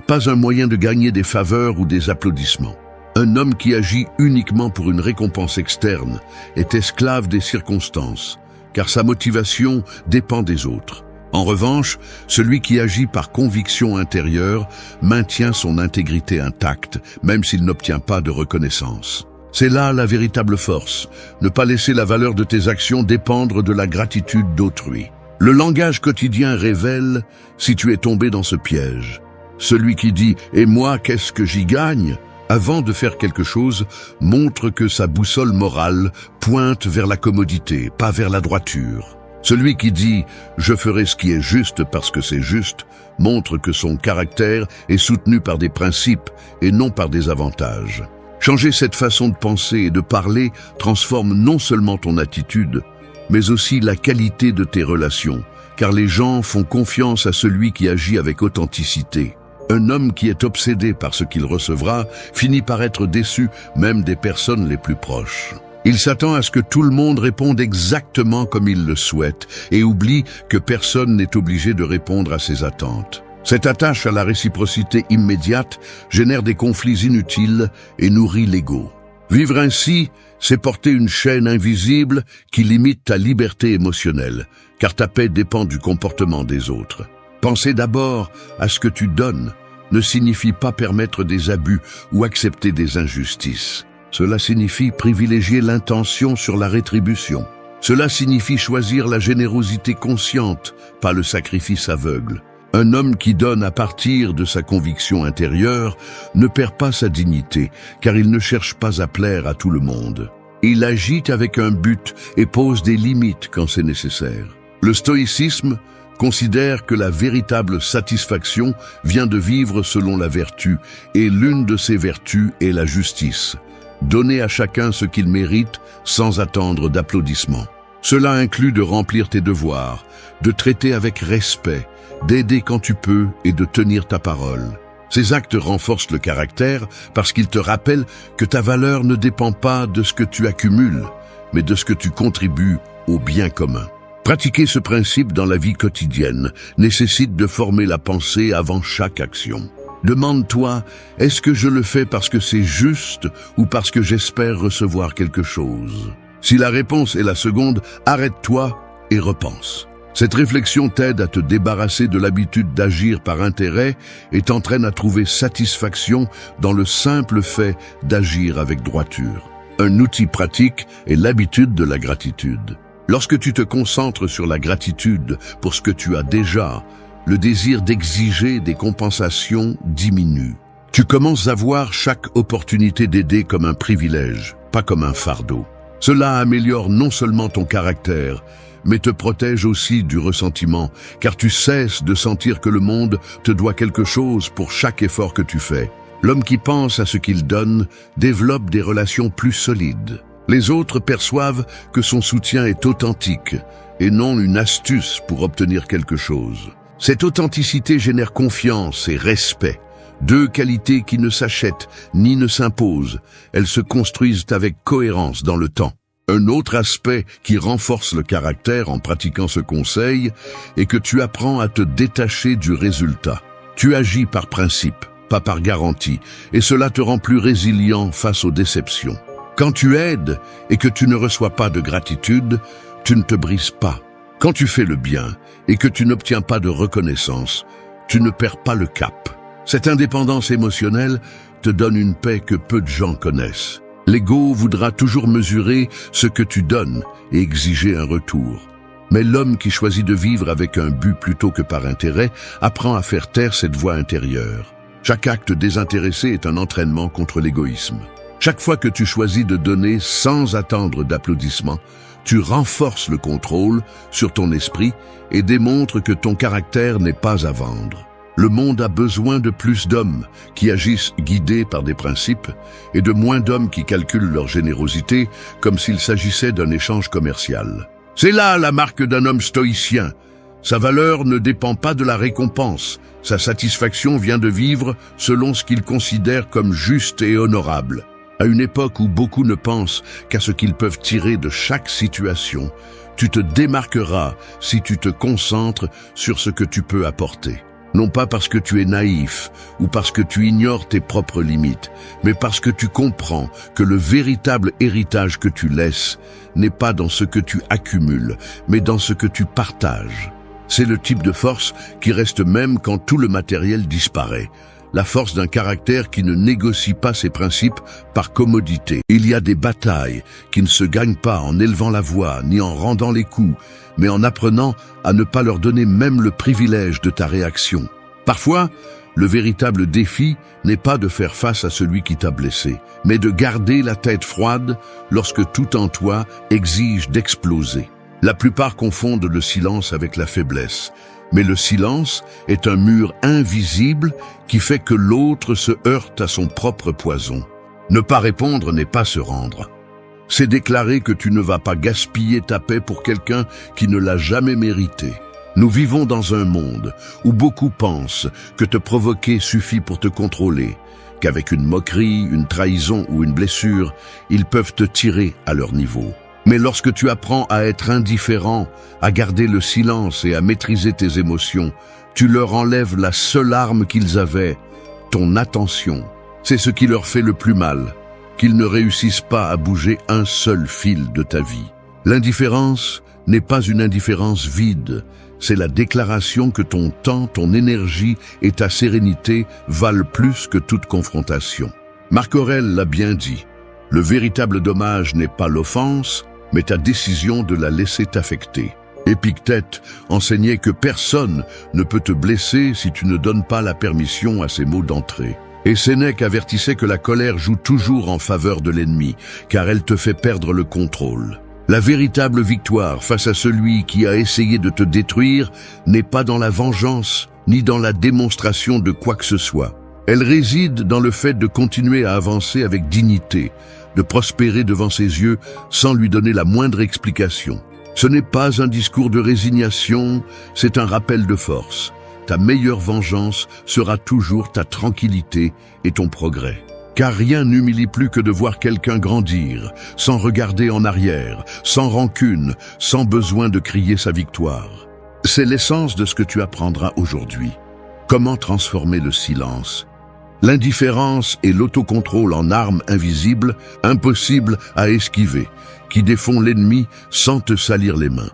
A: pas un moyen de gagner des faveurs ou des applaudissements. Un homme qui agit uniquement pour une récompense externe est esclave des circonstances, car sa motivation dépend des autres. En revanche, celui qui agit par conviction intérieure maintient son intégrité intacte, même s'il n'obtient pas de reconnaissance. C'est là la véritable force, ne pas laisser la valeur de tes actions dépendre de la gratitude d'autrui. Le langage quotidien révèle si tu es tombé dans ce piège. Celui qui dit « Et moi, qu'est-ce que j'y gagne ?» avant de faire quelque chose, montre que sa boussole morale pointe vers la commodité, pas vers la droiture. Celui qui dit « Je ferai ce qui est juste parce que c'est juste » montre que son caractère est soutenu par des principes et non par des avantages. Changer cette façon de penser et de parler transforme non seulement ton attitude, mais aussi la qualité de tes relations, car les gens font confiance à celui qui agit avec authenticité. Un homme qui est obsédé par ce qu'il recevra finit par être déçu même des personnes les plus proches. Il s'attend à ce que tout le monde réponde exactement comme il le souhaite et oublie que personne n'est obligé de répondre à ses attentes. Cette attache à la réciprocité immédiate génère des conflits inutiles et nourrit l'ego. Vivre ainsi, c'est porter une chaîne invisible qui limite ta liberté émotionnelle, car ta paix dépend du comportement des autres. Penser d'abord à ce que tu donnes ne signifie pas permettre des abus ou accepter des injustices. Cela signifie privilégier l'intention sur la rétribution. Cela signifie choisir la générosité consciente, pas le sacrifice aveugle. Un homme qui donne à partir de sa conviction intérieure ne perd pas sa dignité, car il ne cherche pas à plaire à tout le monde. Il agit avec un but et pose des limites quand c'est nécessaire. Le stoïcisme considère que la véritable satisfaction vient de vivre selon la vertu, et l'une de ces vertus est la justice. Donner à chacun ce qu'il mérite sans attendre d'applaudissements. Cela inclut de remplir tes devoirs, de traiter avec respect, d'aider quand tu peux et de tenir ta parole. Ces actes renforcent le caractère parce qu'ils te rappellent que ta valeur ne dépend pas de ce que tu accumules, mais de ce que tu contribues au bien commun. Pratiquer ce principe dans la vie quotidienne nécessite de former la pensée avant chaque action. Demande-toi, est-ce que je le fais parce que c'est juste ou parce que j'espère recevoir quelque chose? Si la réponse est la seconde, arrête-toi et repense. Cette réflexion t'aide à te débarrasser de l'habitude d'agir par intérêt et t'entraîne à trouver satisfaction dans le simple fait d'agir avec droiture. Un outil pratique est l'habitude de la gratitude. Lorsque tu te concentres sur la gratitude pour ce que tu as déjà, le désir d'exiger des compensations diminue. Tu commences à voir chaque opportunité d'aider comme un privilège, pas comme un fardeau. Cela améliore non seulement ton caractère, mais te protège aussi du ressentiment, car tu cesses de sentir que le monde te doit quelque chose pour chaque effort que tu fais. L'homme qui pense à ce qu'il donne développe des relations plus solides. Les autres perçoivent que son soutien est authentique et non une astuce pour obtenir quelque chose. Cette authenticité génère confiance et respect, deux qualités qui ne s'achètent ni ne s'imposent. Elles se construisent avec cohérence dans le temps. Un autre aspect qui renforce le caractère en pratiquant ce conseil est que tu apprends à te détacher du résultat. Tu agis par principe, pas par garantie, et cela te rend plus résilient face aux déceptions. Quand tu aides et que tu ne reçois pas de gratitude, tu ne te brises pas. Quand tu fais le bien et que tu n'obtiens pas de reconnaissance, tu ne perds pas le cap. Cette indépendance émotionnelle te donne une paix que peu de gens connaissent. L'ego voudra toujours mesurer ce que tu donnes et exiger un retour. Mais l'homme qui choisit de vivre avec un but plutôt que par intérêt apprend à faire taire cette voix intérieure. Chaque acte désintéressé est un entraînement contre l'égoïsme. Chaque fois que tu choisis de donner sans attendre d'applaudissements, tu renforces le contrôle sur ton esprit et démontres que ton caractère n'est pas à vendre. Le monde a besoin de plus d'hommes qui agissent guidés par des principes et de moins d'hommes qui calculent leur générosité comme s'il s'agissait d'un échange commercial. C'est là la marque d'un homme stoïcien. Sa valeur ne dépend pas de la récompense. Sa satisfaction vient de vivre selon ce qu'il considère comme juste et honorable. À une époque où beaucoup ne pensent qu'à ce qu'ils peuvent tirer de chaque situation, tu te démarqueras si tu te concentres sur ce que tu peux apporter. Non pas parce que tu es naïf ou parce que tu ignores tes propres limites, mais parce que tu comprends que le véritable héritage que tu laisses n'est pas dans ce que tu accumules, mais dans ce que tu partages. C'est le type de force qui reste même quand tout le matériel disparaît. La force d'un caractère qui ne négocie pas ses principes par commodité. Il y a des batailles qui ne se gagnent pas en élevant la voix ni en rendant les coups, mais en apprenant à ne pas leur donner même le privilège de ta réaction. Parfois, le véritable défi n'est pas de faire face à celui qui t'a blessé, mais de garder la tête froide lorsque tout en toi exige d'exploser. La plupart confondent le silence avec la faiblesse. Mais le silence est un mur invisible qui fait que l'autre se heurte à son propre poison. Ne pas répondre n'est pas se rendre. C'est déclarer que tu ne vas pas gaspiller ta paix pour quelqu'un qui ne l'a jamais mérité. Nous vivons dans un monde où beaucoup pensent que te provoquer suffit pour te contrôler, qu'avec une moquerie, une trahison ou une blessure, ils peuvent te tirer à leur niveau. Mais lorsque tu apprends à être indifférent, à garder le silence et à maîtriser tes émotions, tu leur enlèves la seule arme qu'ils avaient, ton attention. C'est ce qui leur fait le plus mal, qu'ils ne réussissent pas à bouger un seul fil de ta vie. L'indifférence n'est pas une indifférence vide, c'est la déclaration que ton temps, ton énergie et ta sérénité valent plus que toute confrontation. Marc Aurèle l'a bien dit, le véritable dommage n'est pas l'offense, mais ta décision de la laisser t'affecter. Épictète enseignait que personne ne peut te blesser si tu ne donnes pas la permission à ces mots d'entrer. Et Sénèque avertissait que la colère joue toujours en faveur de l'ennemi, car elle te fait perdre le contrôle. La véritable victoire face à celui qui a essayé de te détruire n'est pas dans la vengeance, ni dans la démonstration de quoi que ce soit. Elle réside dans le fait de continuer à avancer avec dignité, de prospérer devant ses yeux sans lui donner la moindre explication. Ce n'est pas un discours de résignation, c'est un rappel de force. Ta meilleure vengeance sera toujours ta tranquillité et ton progrès. Car rien n'humilie plus que de voir quelqu'un grandir, sans regarder en arrière, sans rancune, sans besoin de crier sa victoire. C'est l'essence de ce que tu apprendras aujourd'hui. Comment transformer le silence? L'indifférence et l'autocontrôle en armes invisibles, impossibles à esquiver, qui défont l'ennemi sans te salir les mains.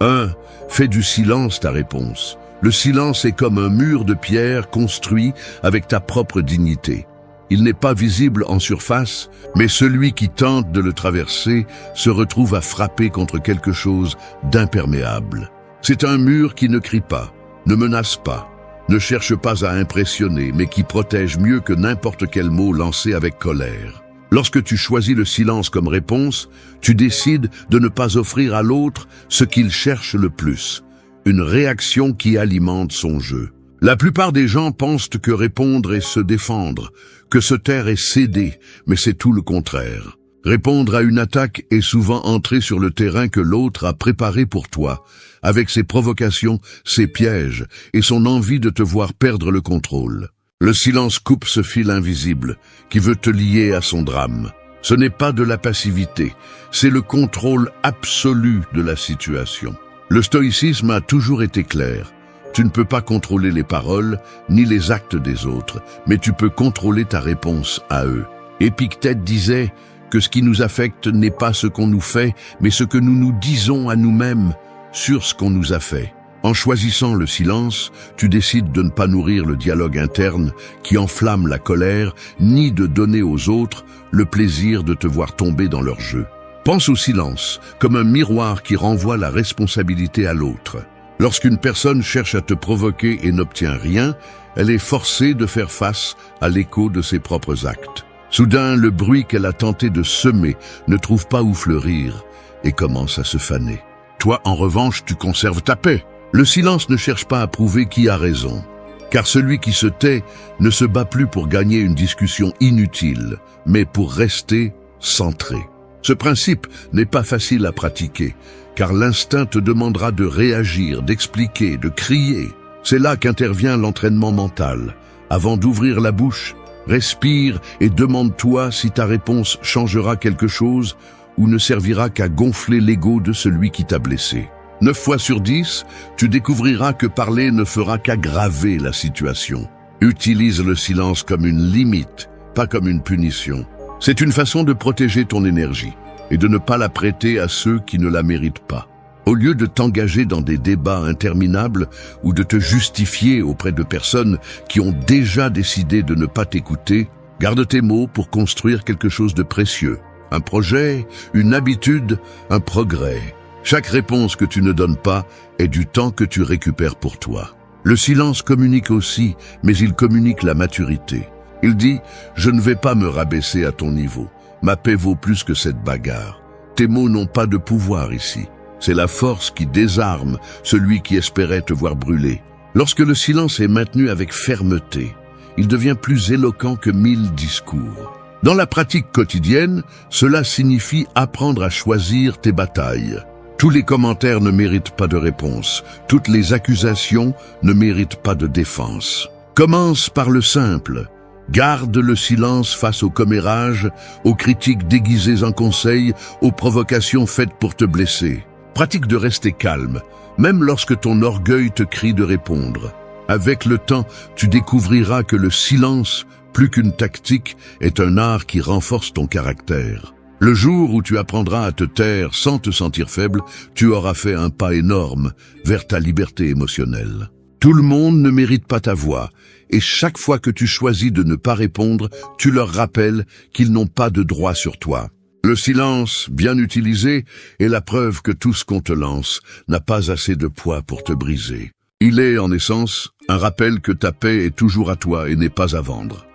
A: 1. Fais du silence ta réponse. Le silence est comme un mur de pierre construit avec ta propre dignité. Il n'est pas visible en surface, mais celui qui tente de le traverser se retrouve à frapper contre quelque chose d'imperméable. C'est un mur qui ne crie pas, ne menace pas, ne cherche pas à impressionner, mais qui protège mieux que n'importe quel mot lancé avec colère. Lorsque tu choisis le silence comme réponse, tu décides de ne pas offrir à l'autre ce qu'il cherche le plus, une réaction qui alimente son jeu. La plupart des gens pensent que répondre est se défendre, que se taire est céder, mais c'est tout le contraire. Répondre à une attaque est souvent entrer sur le terrain que l'autre a préparé pour toi, avec ses provocations, ses pièges et son envie de te voir perdre le contrôle. Le silence coupe ce fil invisible qui veut te lier à son drame. Ce n'est pas de la passivité, c'est le contrôle absolu de la situation. Le stoïcisme a toujours été clair. Tu ne peux pas contrôler les paroles ni les actes des autres, mais tu peux contrôler ta réponse à eux. Épictète disait que ce qui nous affecte n'est pas ce qu'on nous fait, mais ce que nous nous disons à nous-mêmes sur ce qu'on nous a fait. En choisissant le silence, tu décides de ne pas nourrir le dialogue interne qui enflamme la colère, ni de donner aux autres le plaisir de te voir tomber dans leur jeu. Pense au silence comme un miroir qui renvoie la responsabilité à l'autre. Lorsqu'une personne cherche à te provoquer et n'obtient rien, elle est forcée de faire face à l'écho de ses propres actes. Soudain, le bruit qu'elle a tenté de semer ne trouve pas où fleurir et commence à se faner. Toi, en revanche, tu conserves ta paix. Le silence ne cherche pas à prouver qui a raison, car celui qui se tait ne se bat plus pour gagner une discussion inutile, mais pour rester centré. Ce principe n'est pas facile à pratiquer, car l'instinct te demandera de réagir, d'expliquer, de crier. C'est là qu'intervient l'entraînement mental. Avant d'ouvrir la bouche, respire et demande-toi si ta réponse changera quelque chose ou ne servira qu'à gonfler l'ego de celui qui t'a blessé. 9 fois sur 10, tu découvriras que parler ne fera qu'aggraver la situation. Utilise le silence comme une limite, pas comme une punition. C'est une façon de protéger ton énergie et de ne pas la prêter à ceux qui ne la méritent pas. Au lieu de t'engager dans des débats interminables ou de te justifier auprès de personnes qui ont déjà décidé de ne pas t'écouter, garde tes mots pour construire quelque chose de précieux. Un projet, une habitude, un progrès. Chaque réponse que tu ne donnes pas est du temps que tu récupères pour toi. Le silence communique aussi, mais il communique la maturité. Il dit « Je ne vais pas me rabaisser à ton niveau. Ma paix vaut plus que cette bagarre. Tes mots n'ont pas de pouvoir ici. C'est la force qui désarme celui qui espérait te voir brûler. » Lorsque le silence est maintenu avec fermeté, il devient plus éloquent que 1000 discours. Dans la pratique quotidienne, cela signifie apprendre à choisir tes batailles. Tous les commentaires ne méritent pas de réponse. Toutes les accusations ne méritent pas de défense. Commence par le simple. Garde le silence face aux commérages, aux critiques déguisées en conseils, aux provocations faites pour te blesser. Pratique de rester calme, même lorsque ton orgueil te crie de répondre. Avec le temps, tu découvriras que le silence, plus qu'une tactique, est un art qui renforce ton caractère. Le jour où tu apprendras à te taire sans te sentir faible, tu auras fait un pas énorme vers ta liberté émotionnelle. Tout le monde ne mérite pas ta voix, et chaque fois que tu choisis de ne pas répondre, tu leur rappelles qu'ils n'ont pas de droit sur toi. Le silence, bien utilisé, est la preuve que tout ce qu'on te lance n'a pas assez de poids pour te briser. Il est, en essence, un rappel que ta paix est toujours à toi et n'est pas à vendre.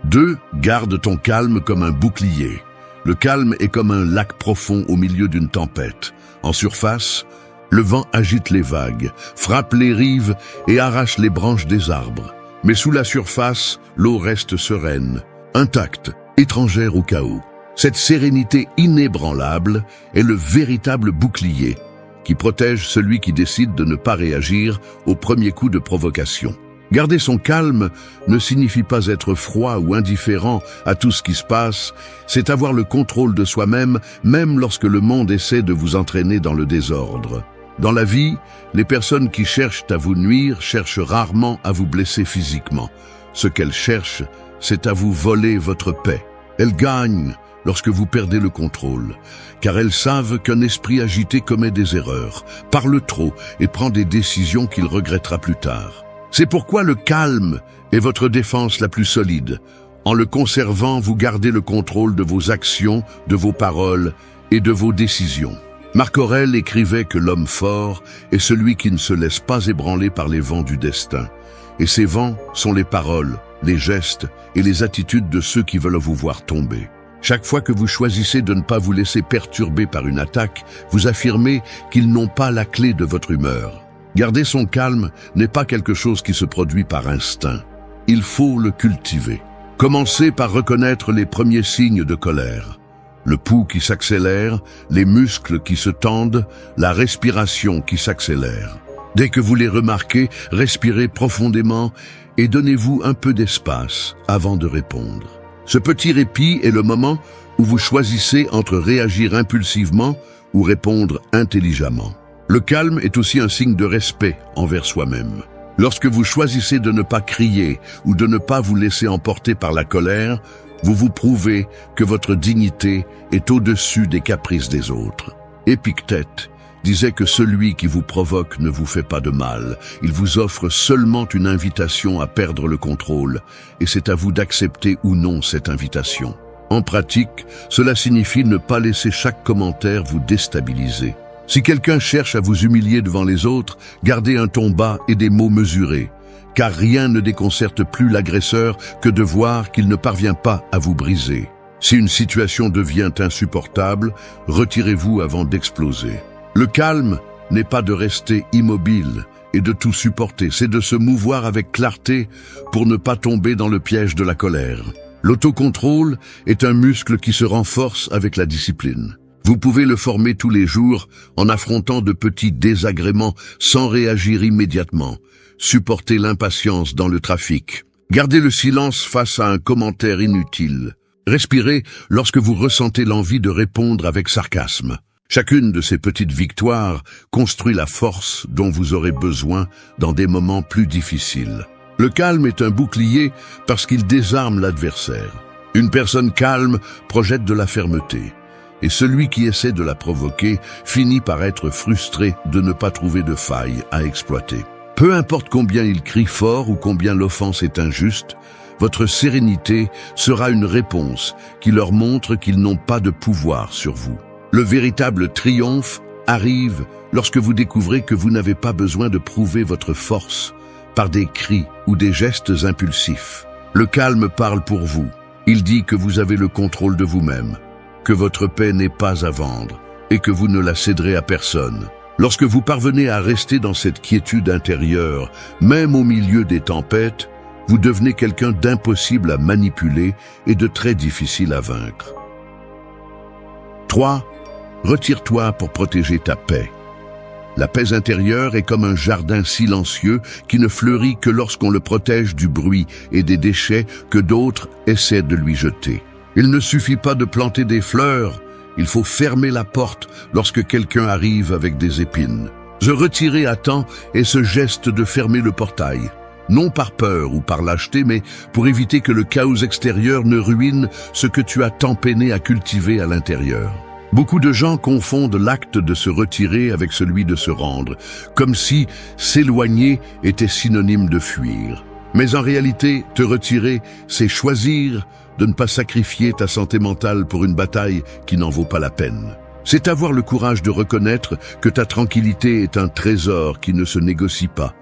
A: 2. Garde ton calme comme un bouclier. Le calme est comme un lac profond au milieu d'une tempête. En surface, le vent agite les vagues, frappe les rives et arrache les branches des arbres. Mais sous la surface, l'eau reste sereine, intacte, étrangère au chaos. Cette sérénité inébranlable est le véritable bouclier qui protège celui qui décide de ne pas réagir au premier coup de provocation. Garder son calme ne signifie pas être froid ou indifférent à tout ce qui se passe, c'est avoir le contrôle de soi-même, même lorsque le monde essaie de vous entraîner dans le désordre. Dans la vie, les personnes qui cherchent à vous nuire cherchent rarement à vous blesser physiquement. Ce qu'elles cherchent, c'est à vous voler votre paix. Elles gagnent lorsque vous perdez le contrôle, car elles savent qu'un esprit agité commet des erreurs, parle trop et prend des décisions qu'il regrettera plus tard. C'est pourquoi le calme est votre défense la plus solide. En le conservant, vous gardez le contrôle de vos actions, de vos paroles et de vos décisions. Marc Aurèle écrivait que l'homme fort est celui qui ne se laisse pas ébranler par les vents du destin. Et ces vents sont les paroles, les gestes et les attitudes de ceux qui veulent vous voir tomber. Chaque fois que vous choisissez de ne pas vous laisser perturber par une attaque, vous affirmez qu'ils n'ont pas la clé de votre humeur. Garder son calme n'est pas quelque chose qui se produit par instinct. Il faut le cultiver. Commencez par reconnaître les premiers signes de colère. Le pouls qui s'accélère, les muscles qui se tendent, la respiration qui s'accélère. Dès que vous les remarquez, respirez profondément et donnez-vous un peu d'espace avant de répondre. Ce petit répit est le moment où vous choisissez entre réagir impulsivement ou répondre intelligemment. Le calme est aussi un signe de respect envers soi-même. Lorsque vous choisissez de ne pas crier ou de ne pas vous laisser emporter par la colère, vous vous prouvez que votre dignité est au-dessus des caprices des autres. Épictète disait que celui qui vous provoque ne vous fait pas de mal. Il vous offre seulement une invitation à perdre le contrôle, et c'est à vous d'accepter ou non cette invitation. En pratique, cela signifie ne pas laisser chaque commentaire vous déstabiliser. Si quelqu'un cherche à vous humilier devant les autres, gardez un ton bas et des mots mesurés, car rien ne déconcerte plus l'agresseur que de voir qu'il ne parvient pas à vous briser. Si une situation devient insupportable, retirez-vous avant d'exploser. Le calme n'est pas de rester immobile et de tout supporter, c'est de se mouvoir avec clarté pour ne pas tomber dans le piège de la colère. L'autocontrôle est un muscle qui se renforce avec la discipline. Vous pouvez le former tous les jours en affrontant de petits désagréments sans réagir immédiatement. Supportez l'impatience dans le trafic. Gardez le silence face à un commentaire inutile. Respirez lorsque vous ressentez l'envie de répondre avec sarcasme. Chacune de ces petites victoires construit la force dont vous aurez besoin dans des moments plus difficiles. Le calme est un bouclier parce qu'il désarme l'adversaire. Une personne calme projette de la fermeté. Et celui qui essaie de la provoquer finit par être frustré de ne pas trouver de faille à exploiter. Peu importe combien il crie fort ou combien l'offense est injuste, votre sérénité sera une réponse qui leur montre qu'ils n'ont pas de pouvoir sur vous. Le véritable triomphe arrive lorsque vous découvrez que vous n'avez pas besoin de prouver votre force par des cris ou des gestes impulsifs. Le calme parle pour vous. Il dit que vous avez le contrôle de vous-même, que votre paix n'est pas à vendre et que vous ne la céderez à personne. Lorsque vous parvenez à rester dans cette quiétude intérieure, même au milieu des tempêtes, vous devenez quelqu'un d'impossible à manipuler et de très difficile à vaincre. 3. Retire-toi pour protéger ta paix. La paix intérieure est comme un jardin silencieux qui ne fleurit que lorsqu'on le protège du bruit et des déchets que d'autres essaient de lui jeter. Il ne suffit pas de planter des fleurs, il faut fermer la porte lorsque quelqu'un arrive avec des épines. Se retirer à temps est ce geste de fermer le portail, non par peur ou par lâcheté, mais pour éviter que le chaos extérieur ne ruine ce que tu as tant peiné à cultiver à l'intérieur. Beaucoup de gens confondent l'acte de se retirer avec celui de se rendre, comme si s'éloigner était synonyme de fuir. Mais en réalité, te retirer, c'est choisir de ne pas sacrifier ta santé mentale pour une bataille qui n'en vaut pas la peine. C'est avoir le courage de reconnaître que ta tranquillité est un trésor qui ne se négocie pas,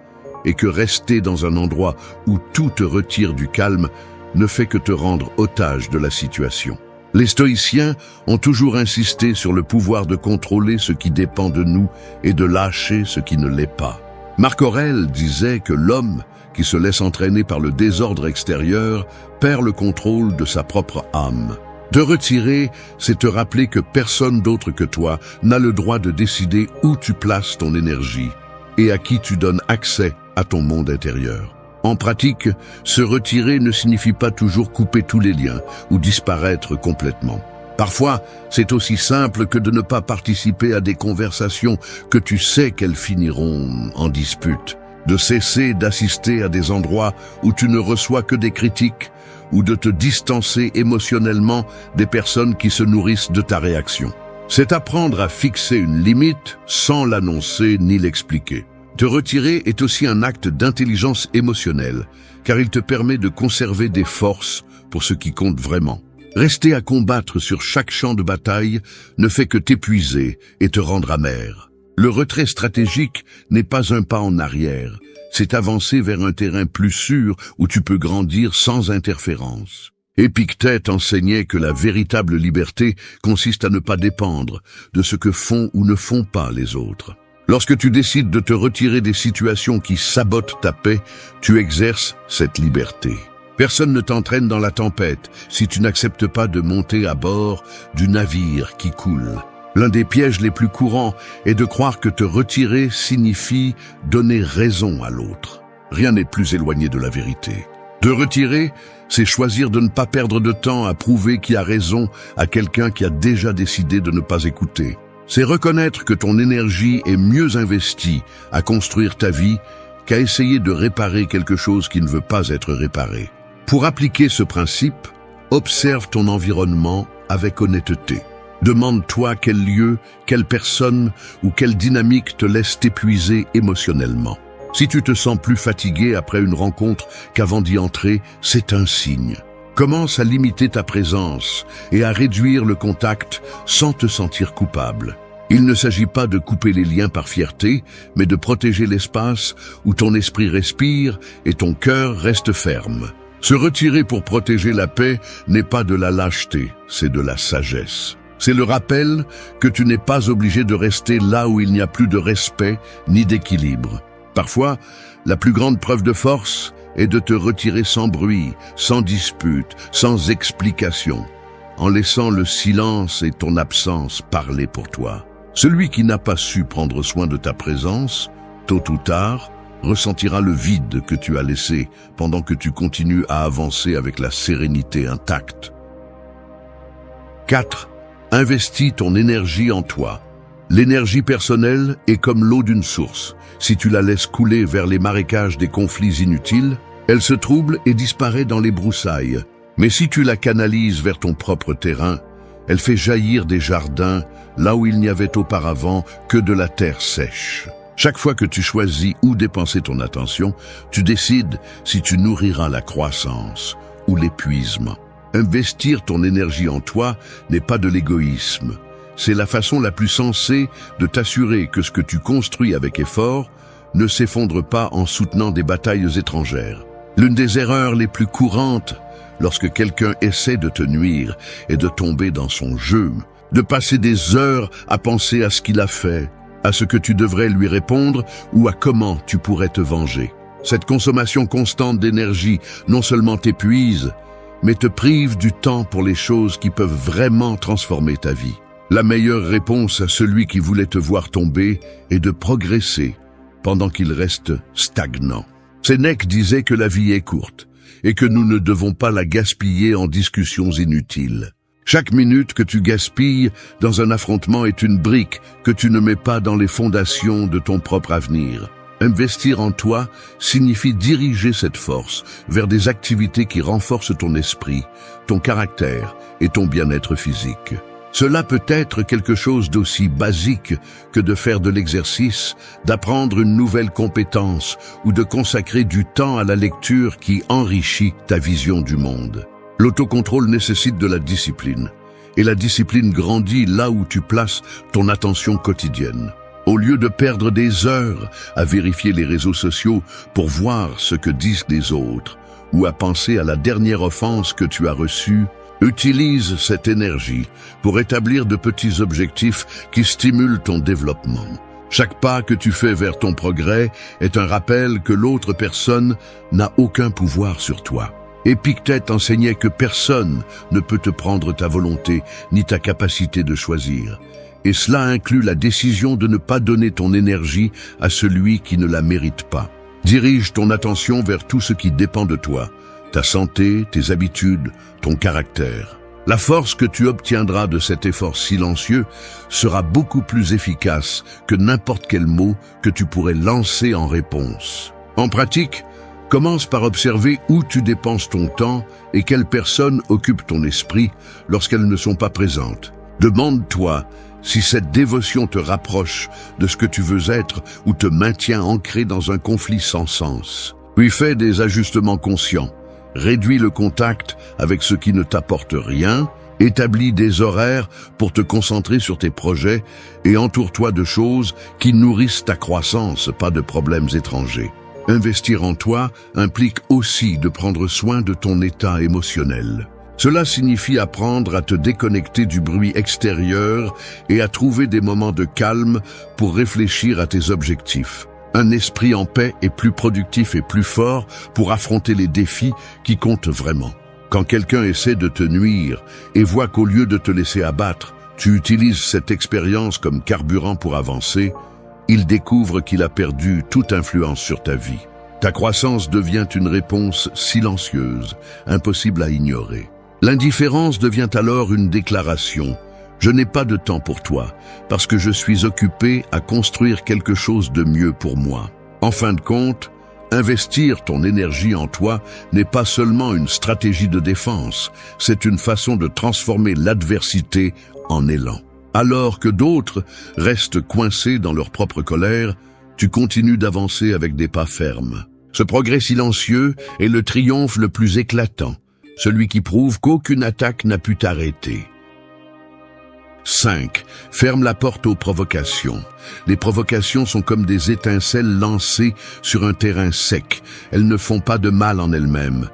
A: et que rester dans un endroit où tout te retire du calme ne fait que te rendre otage de la situation. Les stoïciens ont toujours insisté sur le pouvoir de contrôler ce qui dépend de nous et de lâcher ce qui ne l'est pas. Marc Aurèle disait que l'homme qui se laisse entraîner par le désordre extérieur perd le contrôle de sa propre âme. Te retirer, c'est te rappeler que personne d'autre que toi n'a le droit de décider où tu places ton énergie et à qui tu donnes accès à ton monde intérieur. En pratique, se retirer ne signifie pas toujours couper tous les liens ou disparaître complètement. Parfois, c'est aussi simple que de ne pas participer à des conversations que tu sais qu'elles finiront en dispute, de cesser d'assister à des endroits où tu ne reçois que des critiques ou de te distancer émotionnellement des personnes qui se nourrissent de ta réaction. C'est apprendre à fixer une limite sans l'annoncer ni l'expliquer. Te retirer est aussi un acte d'intelligence émotionnelle, car il te permet de conserver des forces pour ce qui compte vraiment. Rester à combattre sur chaque champ de bataille ne fait que t'épuiser et te rendre amer. Le retrait stratégique n'est pas un pas en arrière, c'est avancer vers un terrain plus sûr où tu peux grandir sans interférence. Épictète enseignait que la véritable liberté consiste à ne pas dépendre de ce que font ou ne font pas les autres. Lorsque tu décides de te retirer des situations qui sabotent ta paix, tu exerces cette liberté. Personne ne t'entraîne dans la tempête si tu n'acceptes pas de monter à bord du navire qui coule. L'un des pièges les plus courants est de croire que te retirer signifie donner raison à l'autre. Rien n'est plus éloigné de la vérité. Te retirer, c'est choisir de ne pas perdre de temps à prouver qui a raison à quelqu'un qui a déjà décidé de ne pas écouter. C'est reconnaître que ton énergie est mieux investie à construire ta vie qu'à essayer de réparer quelque chose qui ne veut pas être réparé. Pour appliquer ce principe, observe ton environnement avec honnêteté. Demande-toi quel lieu, quelle personne ou quelle dynamique te laisse t'épuiser émotionnellement. Si tu te sens plus fatigué après une rencontre qu'avant d'y entrer, c'est un signe. Commence à limiter ta présence et à réduire le contact sans te sentir coupable. Il ne s'agit pas de couper les liens par fierté, mais de protéger l'espace où ton esprit respire et ton cœur reste ferme. Se retirer pour protéger la paix n'est pas de la lâcheté, c'est de la sagesse. C'est le rappel que tu n'es pas obligé de rester là où il n'y a plus de respect ni d'équilibre. Parfois, la plus grande preuve de force est de te retirer sans bruit, sans dispute, sans explication, en laissant le silence et ton absence parler pour toi. Celui qui n'a pas su prendre soin de ta présence, tôt ou tard, ressentira le vide que tu as laissé pendant que tu continues à avancer avec la sérénité intacte. 4. Investis ton énergie en toi. L'énergie personnelle est comme l'eau d'une source. Si tu la laisses couler vers les marécages des conflits inutiles, elle se trouble et disparaît dans les broussailles. Mais si tu la canalises vers ton propre terrain, elle fait jaillir des jardins là où il n'y avait auparavant que de la terre sèche. Chaque fois que tu choisis où dépenser ton attention, tu décides si tu nourriras la croissance ou l'épuisement. Investir ton énergie en toi n'est pas de l'égoïsme. C'est la façon la plus sensée de t'assurer que ce que tu construis avec effort ne s'effondre pas en soutenant des batailles étrangères. L'une des erreurs les plus courantes lorsque quelqu'un essaie de te nuire est de tomber dans son jeu, de passer des heures à penser à ce qu'il a fait, à ce que tu devrais lui répondre ou à comment tu pourrais te venger. Cette consommation constante d'énergie non seulement t'épuise, mais te prive du temps pour les choses qui peuvent vraiment transformer ta vie. La meilleure réponse à celui qui voulait te voir tomber est de progresser pendant qu'il reste stagnant. Sénèque disait que la vie est courte et que nous ne devons pas la gaspiller en discussions inutiles. Chaque minute que tu gaspilles dans un affrontement est une brique que tu ne mets pas dans les fondations de ton propre avenir. Investir en toi signifie diriger cette force vers des activités qui renforcent ton esprit, ton caractère et ton bien-être physique. Cela peut être quelque chose d'aussi basique que de faire de l'exercice, d'apprendre une nouvelle compétence ou de consacrer du temps à la lecture qui enrichit ta vision du monde. L'autocontrôle nécessite de la discipline, et la discipline grandit là où tu places ton attention quotidienne. Au lieu de perdre des heures à vérifier les réseaux sociaux pour voir ce que disent les autres, ou à penser à la dernière offense que tu as reçue, utilise cette énergie pour établir de petits objectifs qui stimulent ton développement. Chaque pas que tu fais vers ton progrès est un rappel que l'autre personne n'a aucun pouvoir sur toi. Épictète enseignait que personne ne peut te prendre ta volonté ni ta capacité de choisir. Et cela inclut la décision de ne pas donner ton énergie à celui qui ne la mérite pas. Dirige ton attention vers tout ce qui dépend de toi, ta santé, tes habitudes, ton caractère. La force que tu obtiendras de cet effort silencieux sera beaucoup plus efficace que n'importe quel mot que tu pourrais lancer en réponse. En pratique, commence par observer où tu dépenses ton temps et quelles personnes occupent ton esprit lorsqu'elles ne sont pas présentes. Demande-toi si cette dévotion te rapproche de ce que tu veux être ou te maintient ancré dans un conflit sans sens. Puis fais des ajustements conscients. Réduis le contact avec ce qui ne t'apporte rien, établis des horaires pour te concentrer sur tes projets et entoure-toi de choses qui nourrissent ta croissance, pas de problèmes étrangers. Investir en toi implique aussi de prendre soin de ton état émotionnel. Cela signifie apprendre à te déconnecter du bruit extérieur et à trouver des moments de calme pour réfléchir à tes objectifs. Un esprit en paix est plus productif et plus fort pour affronter les défis qui comptent vraiment. Quand quelqu'un essaie de te nuire et voit qu'au lieu de te laisser abattre, tu utilises cette expérience comme carburant pour avancer, il découvre qu'il a perdu toute influence sur ta vie. Ta croissance devient une réponse silencieuse, impossible à ignorer. L'indifférence devient alors une déclaration. Je n'ai pas de temps pour toi, parce que je suis occupé à construire quelque chose de mieux pour moi. En fin de compte, investir ton énergie en toi n'est pas seulement une stratégie de défense, c'est une façon de transformer l'adversité en élan. Alors que d'autres restent coincés dans leur propre colère, tu continues d'avancer avec des pas fermes. Ce progrès silencieux est le triomphe le plus éclatant, celui qui prouve qu'aucune attaque n'a pu t'arrêter. 5. Ferme la porte aux provocations. Les provocations sont comme des étincelles lancées sur un terrain sec. Elles ne font pas de mal en elles-mêmes.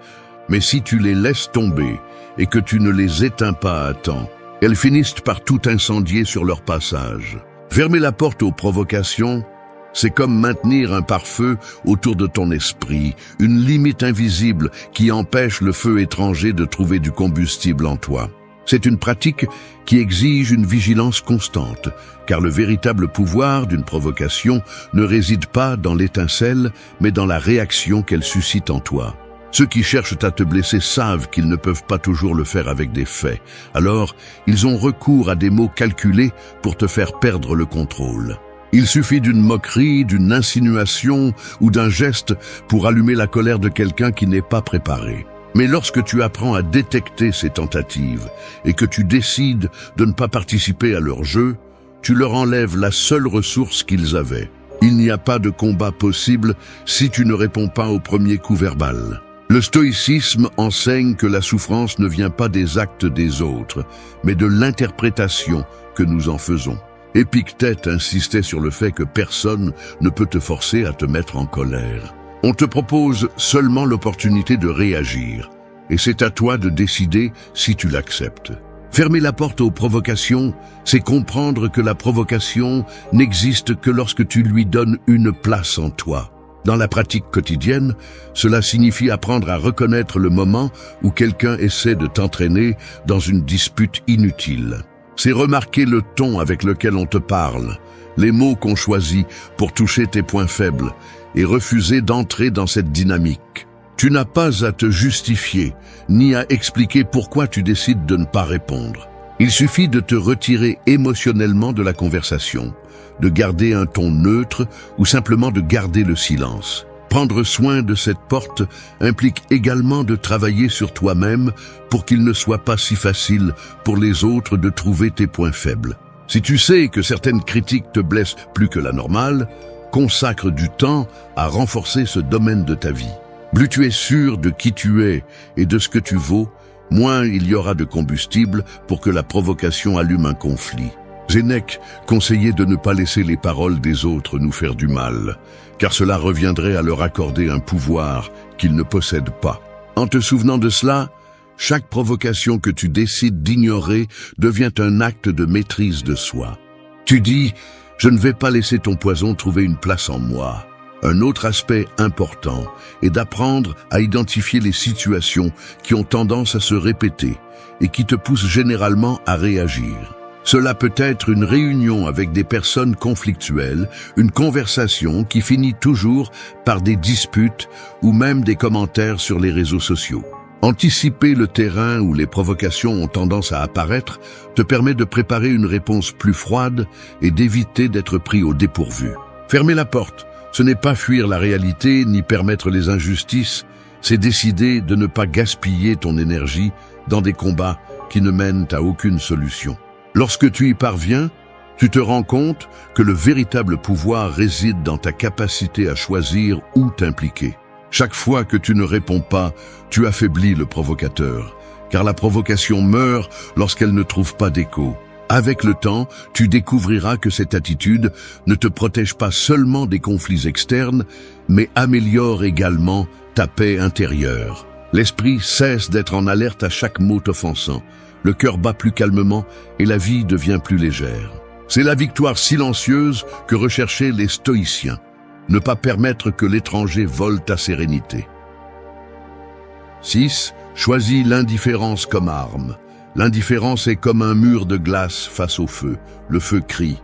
A: Mais si tu les laisses tomber et que tu ne les éteins pas à temps, elles finissent par tout incendier sur leur passage. Fermer la porte aux provocations, c'est comme maintenir un pare-feu autour de ton esprit, une limite invisible qui empêche le feu étranger de trouver du combustible en toi. C'est une pratique qui exige une vigilance constante, car le véritable pouvoir d'une provocation ne réside pas dans l'étincelle, mais dans la réaction qu'elle suscite en toi. Ceux qui cherchent à te blesser savent qu'ils ne peuvent pas toujours le faire avec des faits. Alors, ils ont recours à des mots calculés pour te faire perdre le contrôle. Il suffit d'une moquerie, d'une insinuation ou d'un geste pour allumer la colère de quelqu'un qui n'est pas préparé. Mais lorsque tu apprends à détecter ces tentatives et que tu décides de ne pas participer à leur jeu, tu leur enlèves la seule ressource qu'ils avaient. Il n'y a pas de combat possible si tu ne réponds pas au premier coup verbal. Le stoïcisme enseigne que la souffrance ne vient pas des actes des autres, mais de l'interprétation que nous en faisons. Épictète insistait sur le fait que personne ne peut te forcer à te mettre en colère. On te propose seulement l'opportunité de réagir, et c'est à toi de décider si tu l'acceptes. Fermer la porte aux provocations, c'est comprendre que la provocation n'existe que lorsque tu lui donnes une place en toi. Dans la pratique quotidienne, cela signifie apprendre à reconnaître le moment où quelqu'un essaie de t'entraîner dans une dispute inutile. C'est remarquer le ton avec lequel on te parle, les mots qu'on choisit pour toucher tes points faibles et refuser d'entrer dans cette dynamique. Tu n'as pas à te justifier, ni à expliquer pourquoi tu décides de ne pas répondre. Il suffit de te retirer émotionnellement de la conversation, de garder un ton neutre ou simplement de garder le silence. Prendre soin de cette porte implique également de travailler sur toi-même pour qu'il ne soit pas si facile pour les autres de trouver tes points faibles. Si tu sais que certaines critiques te blessent plus que la normale, consacre du temps à renforcer ce domaine de ta vie. Plus tu es sûr de qui tu es et de ce que tu vaux, moins il y aura de combustible pour que la provocation allume un conflit. Sénèque conseillait de ne pas laisser les paroles des autres nous faire du mal, car cela reviendrait à leur accorder un pouvoir qu'ils ne possèdent pas. En te souvenant de cela, chaque provocation que tu décides d'ignorer devient un acte de maîtrise de soi. Tu dis « Je ne vais pas laisser ton poison trouver une place en moi ». Un autre aspect important est d'apprendre à identifier les situations qui ont tendance à se répéter et qui te poussent généralement à réagir. Cela peut être une réunion avec des personnes conflictuelles, une conversation qui finit toujours par des disputes ou même des commentaires sur les réseaux sociaux. Anticiper le terrain où les provocations ont tendance à apparaître te permet de préparer une réponse plus froide et d'éviter d'être pris au dépourvu. Fermer la porte, ce n'est pas fuir la réalité ni permettre les injustices, c'est décider de ne pas gaspiller ton énergie dans des combats qui ne mènent à aucune solution. Lorsque tu y parviens, tu te rends compte que le véritable pouvoir réside dans ta capacité à choisir où t'impliquer. Chaque fois que tu ne réponds pas, tu affaiblis le provocateur, car la provocation meurt lorsqu'elle ne trouve pas d'écho. Avec le temps, tu découvriras que cette attitude ne te protège pas seulement des conflits externes, mais améliore également ta paix intérieure. L'esprit cesse d'être en alerte à chaque mot offensant. Le cœur bat plus calmement et la vie devient plus légère. C'est la victoire silencieuse que recherchaient les stoïciens. Ne pas permettre que l'étranger vole ta sérénité. 6. Choisis l'indifférence comme arme. L'indifférence est comme un mur de glace face au feu. Le feu crie,